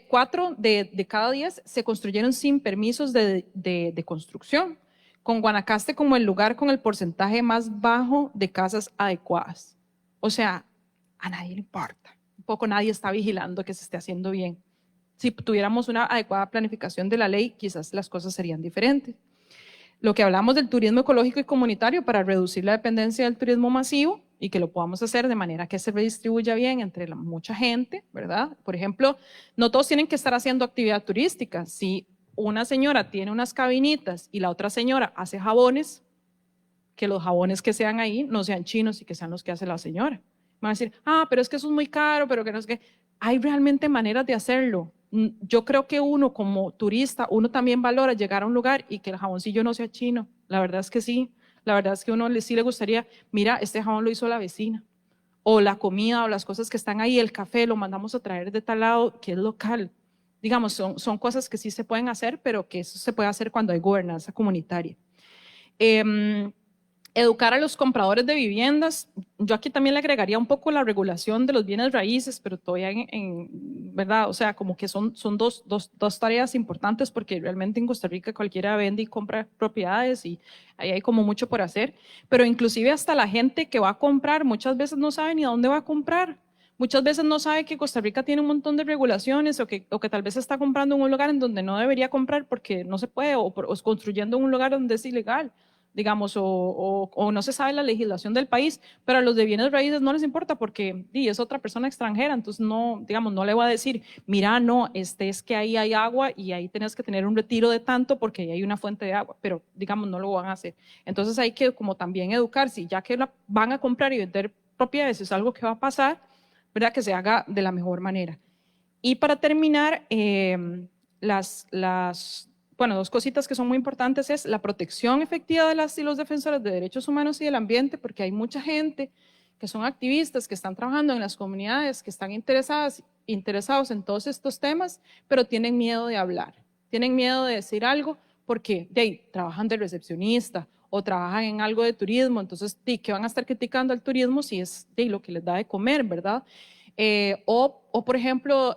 4 de cada 10 se construyeron sin permisos de construcción, con Guanacaste como el lugar con el porcentaje más bajo de casas adecuadas. O sea, a nadie le importa. Un poco nadie está vigilando que se esté haciendo bien. Si tuviéramos una adecuada planificación de la ley, quizás las cosas serían diferentes. Lo que hablamos del turismo ecológico y comunitario para reducir la dependencia del turismo masivo y que lo podamos hacer de manera que se redistribuya bien entre mucha gente, ¿verdad? Por ejemplo, no todos tienen que estar haciendo actividad turística. Si una señora tiene unas cabinitas y la otra señora hace jabones, que los jabones que sean ahí no sean chinos y que sean los que hace la señora. Van a decir, pero es que eso es muy caro, pero que no es que... Hay realmente maneras de hacerlo. Yo creo que uno como turista, uno también valora llegar a un lugar y que el jaboncillo no sea chino. La verdad es que sí. La verdad es que a uno sí le gustaría, mira, este jabón lo hizo la vecina. O la comida o las cosas que están ahí, el café lo mandamos a traer de tal lado que es local. Digamos, son cosas que sí se pueden hacer, pero que eso se puede hacer cuando hay gobernanza comunitaria. Educar a los compradores de viviendas. Yo aquí también le agregaría un poco la regulación de los bienes raíces, pero todavía ¿verdad? O sea, como que son dos tareas importantes porque realmente en Costa Rica cualquiera vende y compra propiedades y ahí hay como mucho por hacer. Pero inclusive hasta la gente que va a comprar muchas veces no sabe ni a dónde va a comprar. Muchas veces no sabe que Costa Rica tiene un montón de regulaciones o que tal vez está comprando en un lugar en donde no debería comprar porque no se puede o construyendo en un lugar donde es ilegal, digamos, o no se sabe la legislación del país, pero a los de bienes raíces no les importa porque es otra persona extranjera, entonces no, digamos, no le voy a decir, mira, no, es que ahí hay agua y ahí tienes que tener un retiro de tanto porque ahí hay una fuente de agua, pero digamos, no lo van a hacer. Entonces hay que como también educar, si ya que van a comprar y vender propiedades es algo que va a pasar, ¿verdad? Que se haga de la mejor manera. Y para terminar, bueno, 2 cositas que son muy importantes es la protección efectiva de las y los defensores de derechos humanos y del ambiente, porque hay mucha gente que son activistas, que están trabajando en las comunidades, que están interesados en todos estos temas, pero tienen miedo de hablar, tienen miedo de decir algo porque trabajan de recepcionista o trabajan en algo de turismo, entonces, ¿qué van a estar criticando al turismo si es lo que les da de comer, verdad? O por ejemplo,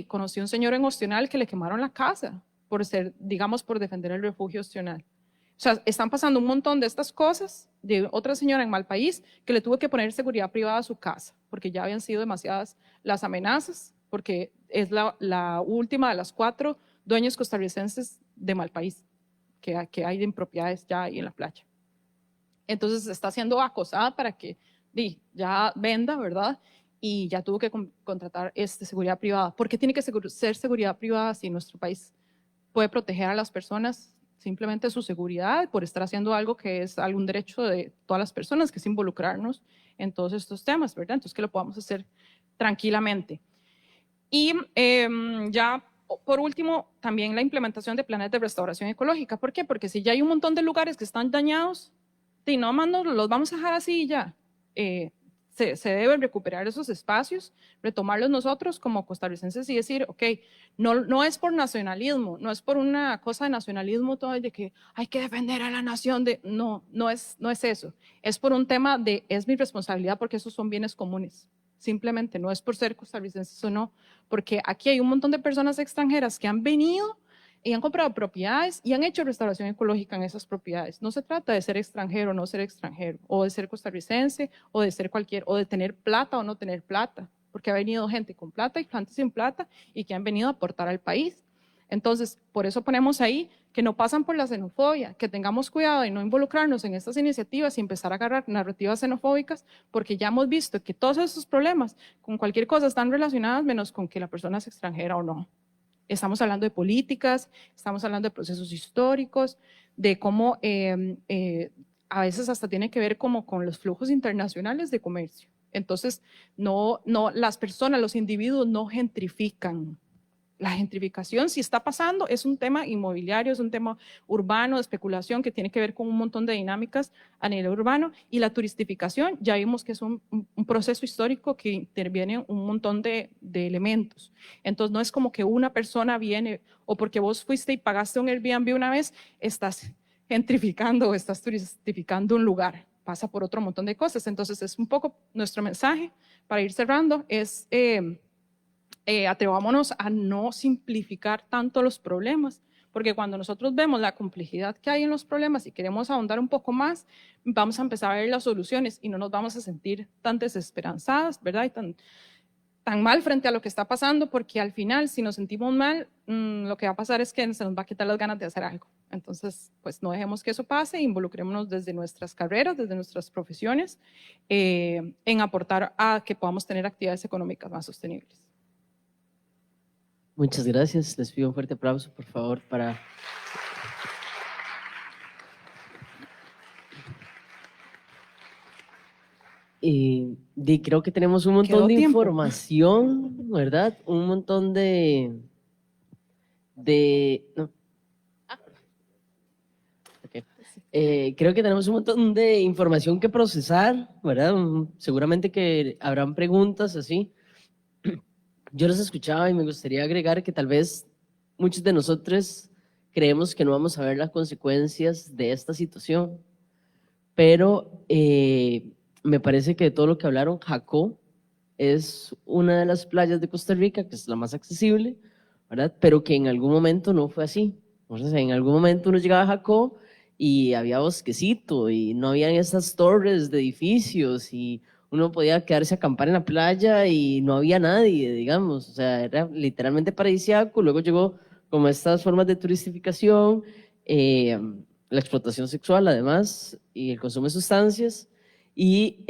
conocí un señor en Ostional que le quemaron la casa por defender el refugio Ostional. O sea, están pasando un montón de estas cosas, de otra señora en Malpaís que le tuvo que poner seguridad privada a su casa, porque ya habían sido demasiadas las amenazas, porque es la última de las 4 dueños costarricenses de Malpaís que hay en propiedades ya ahí en la playa. Entonces está siendo acosada para que ya venda, ¿verdad? Y ya tuvo que contratar seguridad privada. ¿Por qué tiene que ser seguridad privada si nuestro país puede proteger a las personas simplemente su seguridad por estar haciendo algo que es algún derecho de todas las personas, que es involucrarnos en todos estos temas, ¿verdad? Entonces que lo podamos hacer tranquilamente. Y ya por último, también la implementación de planes de restauración ecológica. ¿Por qué? Porque si ya hay un montón de lugares que están dañados, sí, no más los vamos a dejar así y ya. Se deben recuperar esos espacios, retomarlos nosotros como costarricenses y decir, ok, no es por nacionalismo, no es por una cosa de nacionalismo todo de que hay que defender a la nación, no es eso, es por un tema de es mi responsabilidad porque esos son bienes comunes, simplemente no es por ser costarricenses o no, porque aquí hay un montón de personas extranjeras que han venido y han comprado propiedades y han hecho restauración ecológica en esas propiedades. No se trata de ser extranjero o no ser extranjero, o de ser costarricense, o de ser o de tener plata o no tener plata, porque ha venido gente con plata y gente sin plata y que han venido a aportar al país. Entonces, por eso ponemos ahí que no pasan por la xenofobia, que tengamos cuidado de no involucrarnos en estas iniciativas y empezar a agarrar narrativas xenofóbicas, porque ya hemos visto que todos esos problemas con cualquier cosa están relacionados menos con que la persona es extranjera o no. Estamos hablando de políticas, estamos hablando de procesos históricos, de cómo a veces hasta tiene que ver como con los flujos internacionales de comercio. Entonces, las personas, los individuos no gentrifican. La gentrificación, si está pasando, es un tema inmobiliario, es un tema urbano, de especulación, que tiene que ver con un montón de dinámicas a nivel urbano. Y la turistificación, ya vimos que es un proceso histórico que interviene un montón de elementos. Entonces, no es como que una persona viene, o porque vos fuiste y pagaste un Airbnb una vez, estás gentrificando o estás turistificando un lugar. Pasa por otro montón de cosas. Entonces, es un poco nuestro mensaje para ir cerrando, es... atrevámonos a no simplificar tanto los problemas, porque cuando nosotros vemos la complejidad que hay en los problemas y queremos ahondar un poco más, vamos a empezar a ver las soluciones y no nos vamos a sentir tan desesperanzadas, ¿verdad? Y tan mal frente a lo que está pasando, porque al final, si nos sentimos mal, lo que va a pasar es que se nos va a quitar las ganas de hacer algo. Entonces, pues no dejemos que eso pase, involucrémonos desde nuestras carreras, desde nuestras profesiones, en aportar a que podamos tener actividades económicas más sostenibles. Muchas gracias. Les pido un fuerte aplauso, por favor, para... creo que tenemos un montón de información, ¿verdad? Un montón no. Okay. Creo que tenemos un montón de información que procesar, ¿verdad? Seguramente que habrán preguntas así. Yo los escuchaba y me gustaría agregar que tal vez muchos de nosotros creemos que no vamos a ver las consecuencias de esta situación, pero me parece que de todo lo que hablaron, Jacó es una de las playas de Costa Rica que es la más accesible, ¿verdad? Pero que en algún momento no fue así. O sea, en algún momento uno llegaba a Jacó y había bosquecito y no habían esas torres de edificios y uno podía quedarse a acampar en la playa y no había nadie, digamos, o sea, era literalmente paradisíaco. Luego llegó como estas formas de turistificación, la explotación sexual además y el consumo de sustancias, y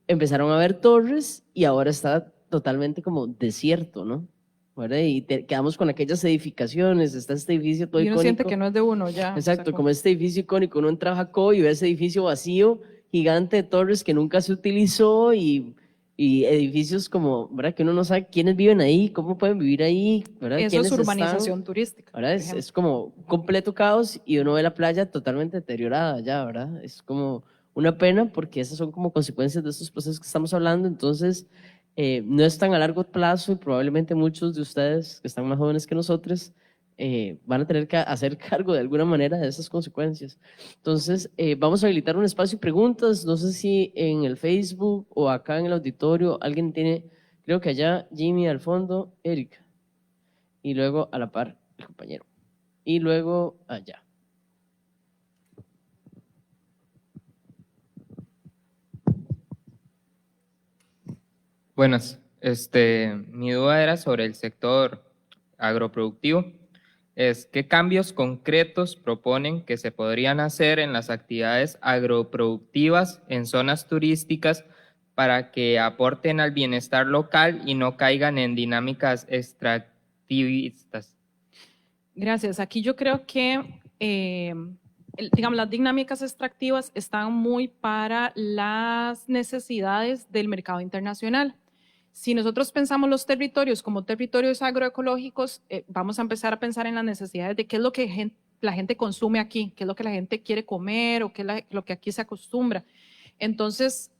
empezaron a haber torres y ahora está totalmente como desierto, ¿no? ¿Verdad? Y quedamos con aquellas edificaciones, está este edificio todo icónico. Y uno siente que no es de uno ya. Exacto, como este edificio icónico, uno entra a Jacó y ve ese edificio vacío, gigante de torres que nunca se utilizó y edificios como, ¿verdad? Que uno no sabe quiénes viven ahí, cómo pueden vivir ahí, ¿verdad? Eso es urbanización turística. ¿Verdad? Es como completo caos y uno ve la playa totalmente deteriorada ya, ¿verdad? Es como una pena porque esas son como consecuencias de estos procesos que estamos hablando. Entonces, no es tan a largo plazo y probablemente muchos de ustedes que están más jóvenes que nosotros van a tener que hacer cargo de alguna manera de esas consecuencias. Entonces, vamos a habilitar un espacio de preguntas. No sé si en el Facebook o acá en el auditorio alguien tiene, creo que allá Jimmy al fondo, Erika, y luego a la par el compañero, y luego allá. Buenas, mi duda era sobre el sector agroproductivo. ¿Qué cambios concretos proponen que se podrían hacer en las actividades agroproductivas en zonas turísticas para que aporten al bienestar local y no caigan en dinámicas extractivistas? Gracias. Aquí yo creo que digamos, las dinámicas extractivas están muy para las necesidades del mercado internacional. Si nosotros pensamos los territorios como territorios agroecológicos, vamos a empezar a pensar en las necesidades de qué es lo que la gente consume aquí, qué es lo que la gente quiere comer o qué es lo que aquí se acostumbra. Entonces,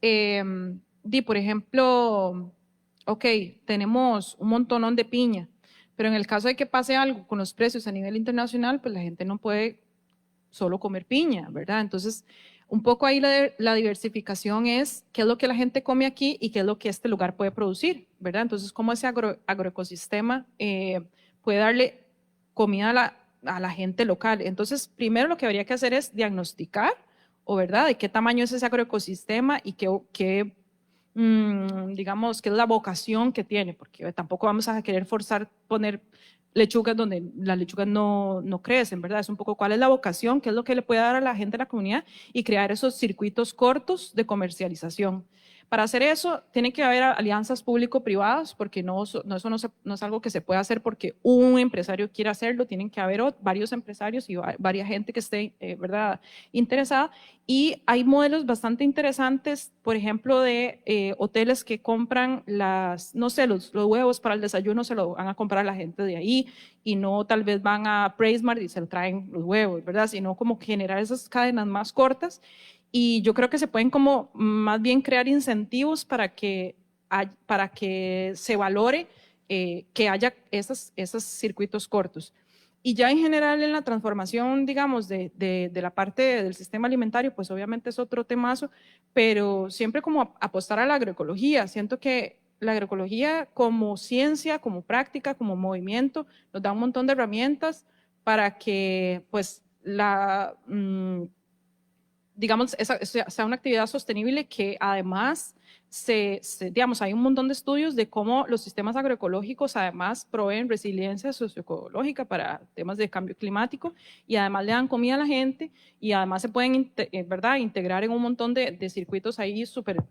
por ejemplo, ok, tenemos un montonón de piña, pero en el caso de que pase algo con los precios a nivel internacional, pues la gente no puede solo comer piña, ¿verdad? Entonces, un poco ahí la diversificación es qué es lo que la gente come aquí y qué es lo que este lugar puede producir, ¿verdad? Entonces, cómo ese agroecosistema puede darle comida a la gente local. Entonces, primero lo que habría que hacer es diagnosticar, o verdad, de qué tamaño es ese agroecosistema y digamos, qué es la vocación que tiene, porque tampoco vamos a querer forzar poner lechugas donde las lechugas no crecen, ¿verdad? Es un poco cuál es la vocación, qué es lo que le puede dar a la gente de la comunidad y crear esos circuitos cortos de comercialización. Para hacer eso, tiene que haber alianzas público-privadas, porque eso no es algo que se pueda hacer porque un empresario quiera hacerlo, tienen que haber varios empresarios y varias gente que esté, ¿verdad?, interesada. Y hay modelos bastante interesantes, por ejemplo, de hoteles que compran no sé, los huevos para el desayuno se lo van a comprar a la gente de ahí y no tal vez van a PriceMart y se lo traen los huevos, ¿verdad? Sino como generar esas cadenas más cortas. Y yo creo que se pueden como más bien crear incentivos para que se valore que haya esos circuitos cortos. Y ya en general en la transformación, digamos, de la parte del sistema alimentario, pues obviamente es otro temazo, pero siempre como apostar a la agroecología. Siento que la agroecología como ciencia, como práctica, como movimiento, nos da un montón de herramientas para que pues digamos, sea una actividad sostenible que además digamos, hay un montón de estudios de cómo los sistemas agroecológicos además proveen resiliencia socioecológica para temas de cambio climático y además le dan comida a la gente y además se pueden, ¿verdad?, integrar en un montón de circuitos ahí súper,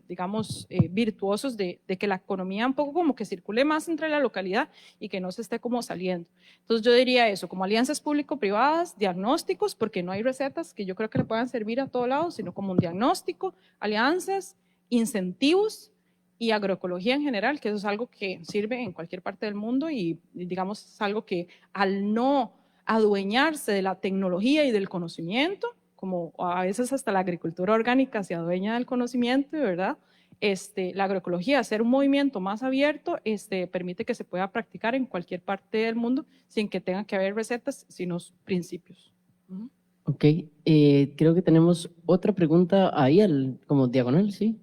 digamos, virtuosos de que la economía un poco como que circule más entre la localidad y que no se esté como saliendo. Entonces yo diría eso, como alianzas público-privadas, diagnósticos, porque no hay recetas que yo creo que le puedan servir a todo lado, sino como un diagnóstico, alianzas, incentivos y agroecología en general, que eso es algo que sirve en cualquier parte del mundo y digamos es algo que al no adueñarse de la tecnología y del conocimiento, como a veces hasta la agricultura orgánica se adueña del conocimiento, ¿verdad? La agroecología, hacer un movimiento más abierto, permite que se pueda practicar en cualquier parte del mundo sin que tenga que haber recetas, sino principios. Ok, creo que tenemos otra pregunta ahí, como diagonal, ¿sí?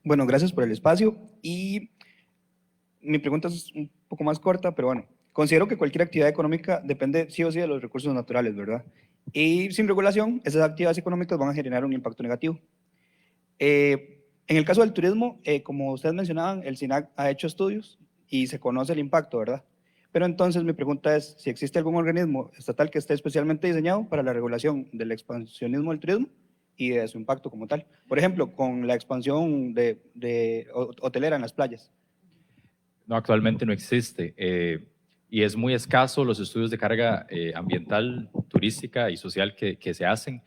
Bueno, gracias por el espacio y mi pregunta es un poco más corta, pero bueno, considero que cualquier actividad económica depende sí o sí de los recursos naturales, ¿verdad? Y sin regulación, esas actividades económicas van a generar un impacto negativo. En el caso del turismo, como ustedes mencionaban, el SINAC ha hecho estudios y se conoce el impacto, ¿verdad? Pero entonces mi pregunta es si existe algún organismo estatal que esté especialmente diseñado para la regulación del expansionismo del turismo y de su impacto como tal. Por ejemplo, con la expansión de hotelera en las playas. No, actualmente no existe y es muy escaso los estudios de carga ambiental, turística y social que se hacen.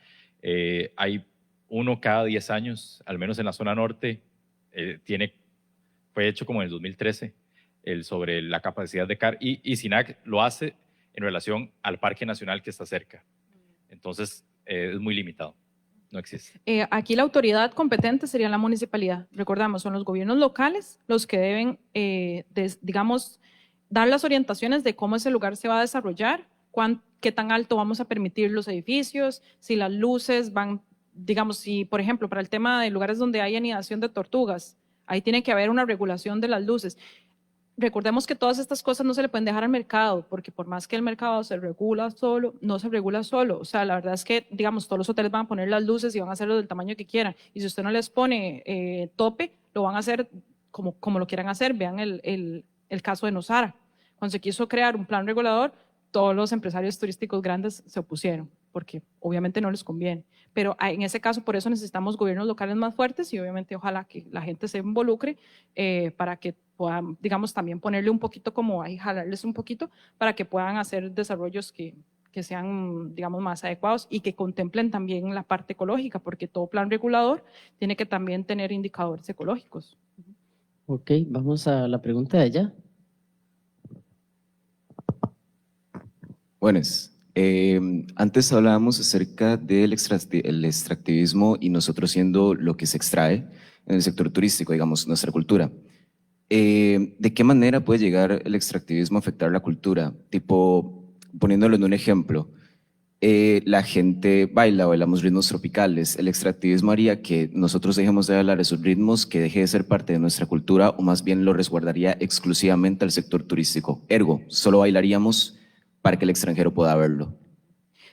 Hay uno cada 10 años, al menos en la zona norte, fue hecho como en el 2013, sobre la capacidad de carga, y SINAC lo hace en relación al Parque Nacional que está cerca. Entonces, es muy limitado. No existe. Aquí la autoridad competente sería la municipalidad. Recordamos, son los gobiernos locales los que deben, digamos, dar las orientaciones de cómo ese lugar se va a desarrollar, qué tan alto vamos a permitir los edificios, si las luces van, digamos, si, por ejemplo, para el tema de lugares donde hay anidación de tortugas, ahí tiene que haber una regulación de las luces. Recordemos que todas estas cosas no se le pueden dejar al mercado, porque por más que el mercado se regula solo, no se regula solo. O sea, la verdad es que, digamos, todos los hoteles van a poner las luces y van a hacerlo del tamaño que quieran. Y si usted no les pone tope, lo van a hacer como lo quieran hacer. Vean el caso de Nosara. Cuando se quiso crear un plan regulador, todos los empresarios turísticos grandes se opusieron, porque obviamente no les conviene. Pero en ese caso, por eso necesitamos gobiernos locales más fuertes y obviamente ojalá que la gente se involucre para que puedan, digamos, también ponerle un poquito como ahí, jalarles un poquito para que puedan hacer desarrollos que sean, digamos, más adecuados y que contemplen también la parte ecológica, porque todo plan regulador tiene que también tener indicadores ecológicos. Ok, vamos a la pregunta de allá. Buenas. Antes hablábamos acerca del el extractivismo y nosotros siendo lo que se extrae en el sector turístico, digamos, nuestra cultura. ¿De qué manera puede llegar el extractivismo a afectar la cultura? Tipo, poniéndolo en un ejemplo, la gente baila, bailamos ritmos tropicales. ¿El extractivismo haría que nosotros dejemos de bailar esos ritmos, que deje de ser parte de nuestra cultura, o más bien lo resguardaría exclusivamente al sector turístico? Ergo, solo bailaríamos para que el extranjero pueda verlo.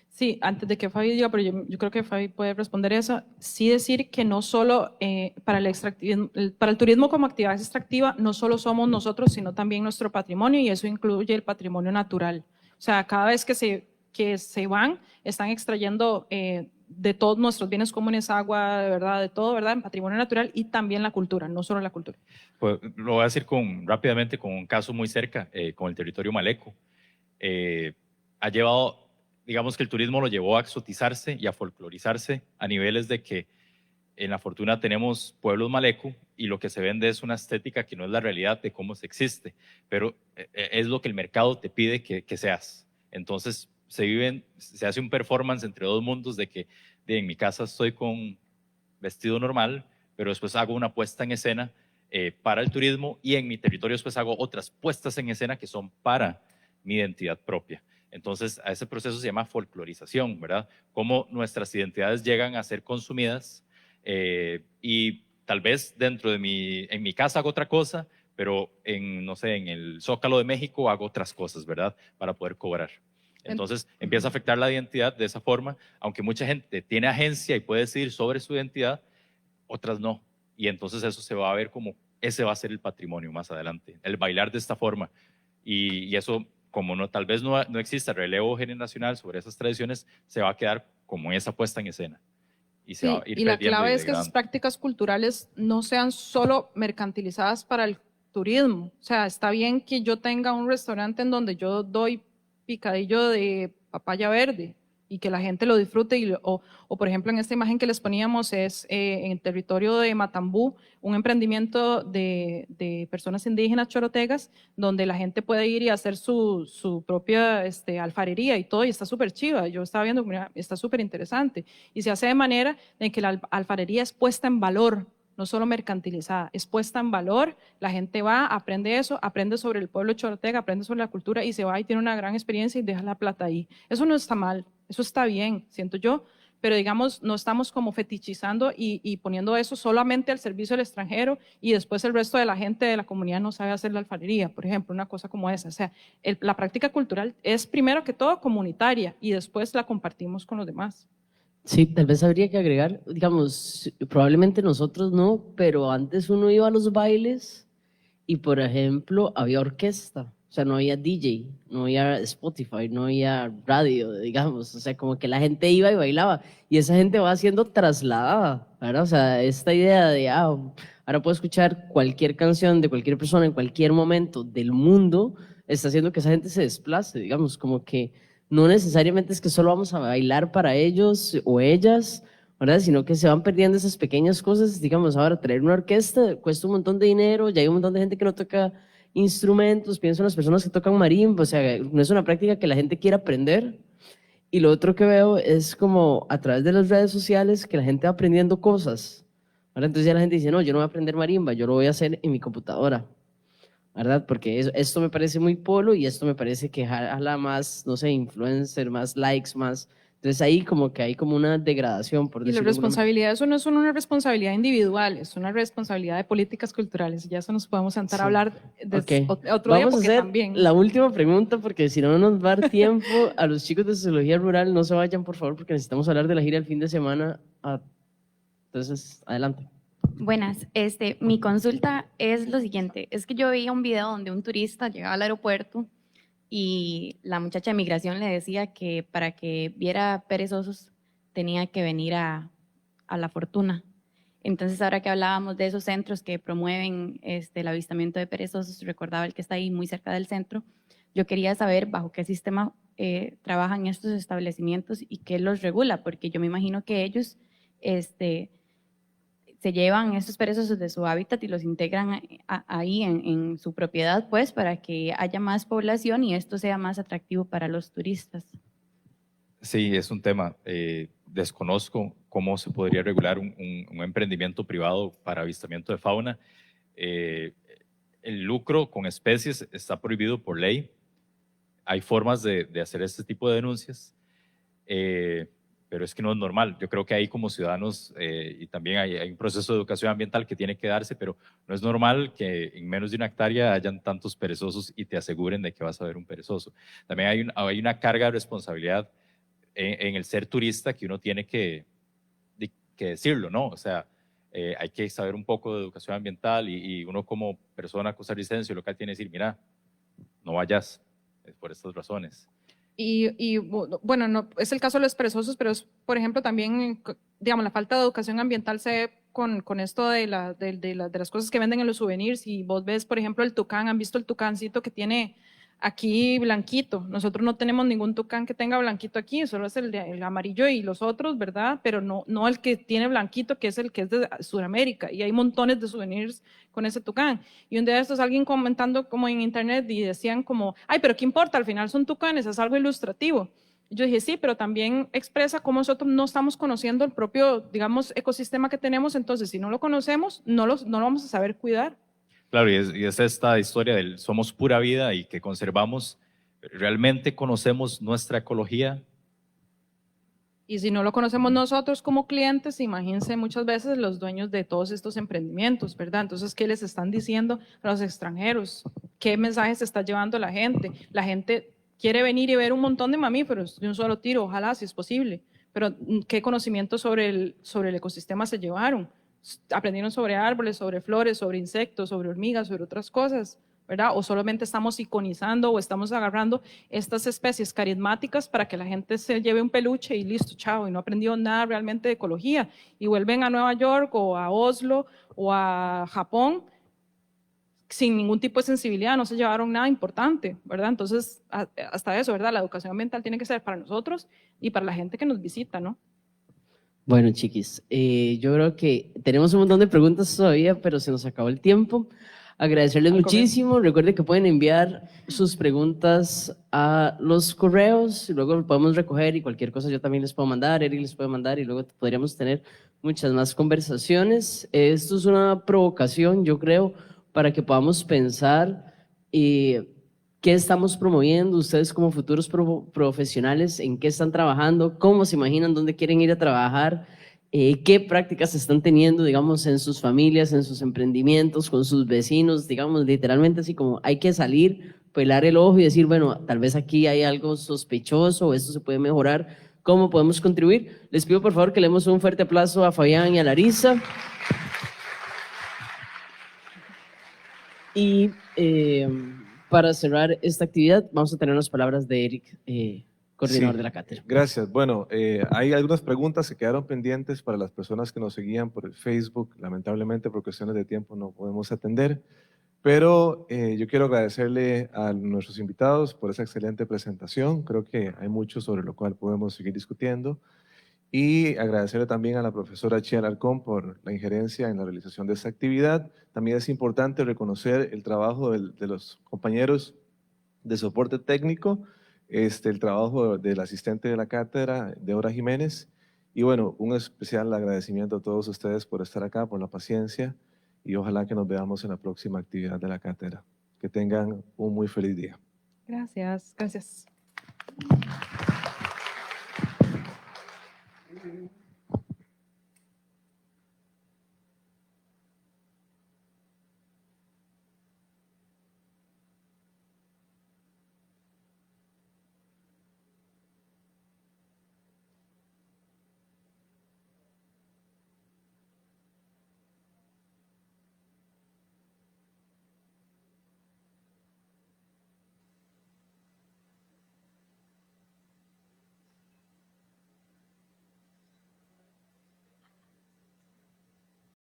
Sí, antes de que Fabi diga, pero yo creo que Fabi puede responder eso, sí decir que no solo para el extractivismo, para el turismo como actividad extractiva, no solo somos nosotros, sino también nuestro patrimonio, y eso incluye el patrimonio natural. O sea, cada vez que se van, están extrayendo de todos nuestros bienes comunes, agua, de verdad, de todo, ¿verdad? En patrimonio natural y también la cultura, no solo la cultura. Pues, lo voy a decir rápidamente con un caso muy cerca, con el territorio Maleco. Ha llevado, digamos que el turismo lo llevó a exotizarse y a folclorizarse a niveles de que en La Fortuna tenemos pueblos Maleco y lo que se vende es una estética que no es la realidad de cómo se existe, pero es lo que el mercado te pide que seas. Entonces se hace un performance entre dos mundos de que en mi casa estoy con vestido normal, pero después hago una puesta en escena para el turismo, y en mi territorio después hago otras puestas en escena que son para mi identidad propia. Entonces, a ese proceso se llama folclorización, ¿verdad? Cómo nuestras identidades llegan a ser consumidas y tal vez en mi casa hago otra cosa, pero no sé, en el Zócalo de México hago otras cosas, ¿verdad? Para poder cobrar. Entonces, empieza a afectar la identidad de esa forma, aunque mucha gente tiene agencia y puede decidir sobre su identidad, otras no. Y entonces eso se va a ver como, ese va a ser el patrimonio más adelante, el bailar de esta forma. Y eso, como tal vez no exista relevo generacional sobre esas tradiciones, se va a quedar como esa puesta en escena. Y se va a ir y la perdiendo clave y es que esas degradando. prácticas culturales no sean solo mercantilizadas para el turismo. O sea, está bien que yo tenga un restaurante en donde yo doy picadillo de papaya verde y que la gente lo disfrute. O por ejemplo, en esta imagen que les poníamos es en el territorio de Matambú, un emprendimiento de personas indígenas chorotegas, donde la gente puede ir y hacer su propia alfarería y todo, y está súper chiva. Yo estaba viendo, mira, está súper interesante. Y se hace de manera en que la alfarería es puesta en valor, no solo mercantilizada, es puesta en valor, la gente va, aprende eso, aprende sobre el pueblo chorotega, aprende sobre la cultura y se va y tiene una gran experiencia y deja la plata ahí. Eso no está mal, eso está bien, siento yo, pero digamos, no estamos como fetichizando y poniendo eso solamente al servicio del extranjero y después el resto de la gente de la comunidad no sabe hacer la alfarería, por ejemplo, una cosa como esa. O sea, la práctica cultural es primero que todo comunitaria y después la compartimos con los demás. Sí, tal vez habría que agregar, digamos, probablemente nosotros no, pero antes uno iba a los bailes y, por ejemplo, había orquesta, o sea, no había DJ, no había Spotify, no había radio, digamos, o sea, como que la gente iba y bailaba y esa gente va siendo trasladada, ¿verdad? O sea, esta idea de, ahora puedo escuchar cualquier canción de cualquier persona en cualquier momento del mundo, está haciendo que esa gente se desplace, digamos, como que no necesariamente es que solo vamos a bailar para ellos o ellas, ¿verdad? Sino que se van perdiendo esas pequeñas cosas. Digamos, ahora traer una orquesta cuesta un montón de dinero, ya hay un montón de gente que no toca instrumentos, pienso en las personas que tocan marimba, o sea, no es una práctica que la gente quiera aprender. Y lo otro que veo es como a través de las redes sociales que la gente va aprendiendo cosas, ¿verdad? Entonces ya la gente dice, no, yo no voy a aprender marimba, yo lo voy a hacer en mi computadora, ¿verdad? Porque esto me parece muy polo y esto me parece que jala más, no sé, influencer, más likes, más. Entonces ahí como que hay como una degradación, por Y la decirlo de alguna manera. responsabilidad, eso no es una responsabilidad individual, es una responsabilidad de políticas culturales. Ya eso nos podemos sentar a Sí. hablar de Ok. otro día, Vamos a porque hacer también. la última pregunta porque si no, no nos va a dar tiempo. A los chicos de Sociología Rural, no se vayan, por favor, porque necesitamos hablar de la gira el fin de semana. Entonces, adelante. Buenas, mi consulta es lo siguiente, es que yo veía un video donde un turista llegaba al aeropuerto y la muchacha de migración le decía que para que viera perezosos tenía que venir a La Fortuna. Entonces, ahora que hablábamos de esos centros que promueven el avistamiento de perezosos, recordaba el que está ahí muy cerca del centro, yo quería saber bajo qué sistema trabajan estos establecimientos y qué los regula, porque yo me imagino que ellos se llevan estos perezosos de su hábitat y los integran ahí en su propiedad, pues, para que haya más población y esto sea más atractivo para los turistas. Sí, es un tema. Desconozco cómo se podría regular un emprendimiento privado para avistamiento de fauna. El lucro con especies está prohibido por ley. Hay formas de hacer este tipo de denuncias, pero es que no es normal. Yo creo que ahí como ciudadanos, y también hay un proceso de educación ambiental que tiene que darse, pero no es normal que en menos de 1 hectárea hayan tantos perezosos y te aseguren de que vas a ver un perezoso. También hay una carga de responsabilidad en el ser turista que uno tiene que decirlo, ¿no? O sea, hay que saber un poco de educación ambiental y uno como persona costarricense local tiene que decir, mira, no vayas por estas razones. Y bueno, no, es el caso de los perezosos, pero es, por ejemplo, también, digamos, la falta de educación ambiental se ve con esto de las cosas que venden en los souvenirs. Y vos ves, por ejemplo, el tucán, han visto el tucancito que tiene aquí blanquito. Nosotros no tenemos ningún tucán que tenga blanquito aquí, solo es el amarillo y los otros, ¿verdad? Pero no el que tiene blanquito, que es el que es de Sudamérica. Y hay montones de souvenirs con ese tucán. Y un día de estos alguien comentando como en internet y decían como, ay, pero ¿qué importa? Al final son tucanes, es algo ilustrativo. Y yo dije, sí, pero también expresa cómo nosotros no estamos conociendo el propio, digamos, ecosistema que tenemos. Entonces, si no lo conocemos, no lo vamos a saber cuidar. Claro, y es esta historia del somos pura vida y que conservamos, ¿realmente conocemos nuestra ecología? Y si no lo conocemos nosotros como clientes, imagínense muchas veces los dueños de todos estos emprendimientos, ¿verdad? Entonces, ¿qué les están diciendo a los extranjeros? ¿Qué mensajes se está llevando la gente? La gente quiere venir y ver un montón de mamíferos de un solo tiro, ojalá, si es posible, pero ¿qué conocimiento sobre el ecosistema se llevaron? Aprendieron sobre árboles, sobre flores, sobre insectos, sobre hormigas, sobre otras cosas, ¿verdad? O solamente estamos iconizando o estamos agarrando estas especies carismáticas para que la gente se lleve un peluche y listo, chao, y no aprendió nada realmente de ecología. Y vuelven a Nueva York o a Oslo o a Japón sin ningún tipo de sensibilidad, no se llevaron nada importante, ¿verdad? Entonces, hasta eso, ¿verdad? La educación ambiental tiene que ser para nosotros y para la gente que nos visita, ¿no? Bueno, chiquis, yo creo que tenemos un montón de preguntas todavía, pero se nos acabó el tiempo. Agradecerles muchísimo. Recuerden que pueden enviar sus preguntas a los correos, y luego lo podemos recoger y cualquier cosa yo también les puedo mandar, Eric les puede mandar y luego podríamos tener muchas más conversaciones. Esto es una provocación, yo creo, para que podamos pensar qué estamos promoviendo, ustedes como futuros profesionales, en qué están trabajando, cómo se imaginan dónde quieren ir a trabajar, qué prácticas están teniendo, digamos, en sus familias, en sus emprendimientos, con sus vecinos, digamos, literalmente así como hay que salir, pelar el ojo y decir, bueno, tal vez aquí hay algo sospechoso o esto se puede mejorar, ¿cómo podemos contribuir? Les pido por favor que le demos un fuerte aplauso a Fabián y a Larisa. Y para cerrar esta actividad, vamos a tener unas palabras de Eric, coordinador de la cátedra. Gracias. Bueno, hay algunas preguntas que quedaron pendientes para las personas que nos seguían por el Facebook. Lamentablemente, por cuestiones de tiempo, no podemos atender. Pero yo quiero agradecerle a nuestros invitados por esa excelente presentación. Creo que hay mucho sobre lo cual podemos seguir discutiendo. Y agradecerle también a la profesora Chía Alarcón por la injerencia en la realización de esta actividad. También es importante reconocer el trabajo de los compañeros de soporte técnico, el trabajo del asistente de la cátedra, Deora Jiménez. Y bueno, un especial agradecimiento a todos ustedes por estar acá, por la paciencia, y ojalá que nos veamos en la próxima actividad de la cátedra. Que tengan un muy feliz día. Gracias, gracias.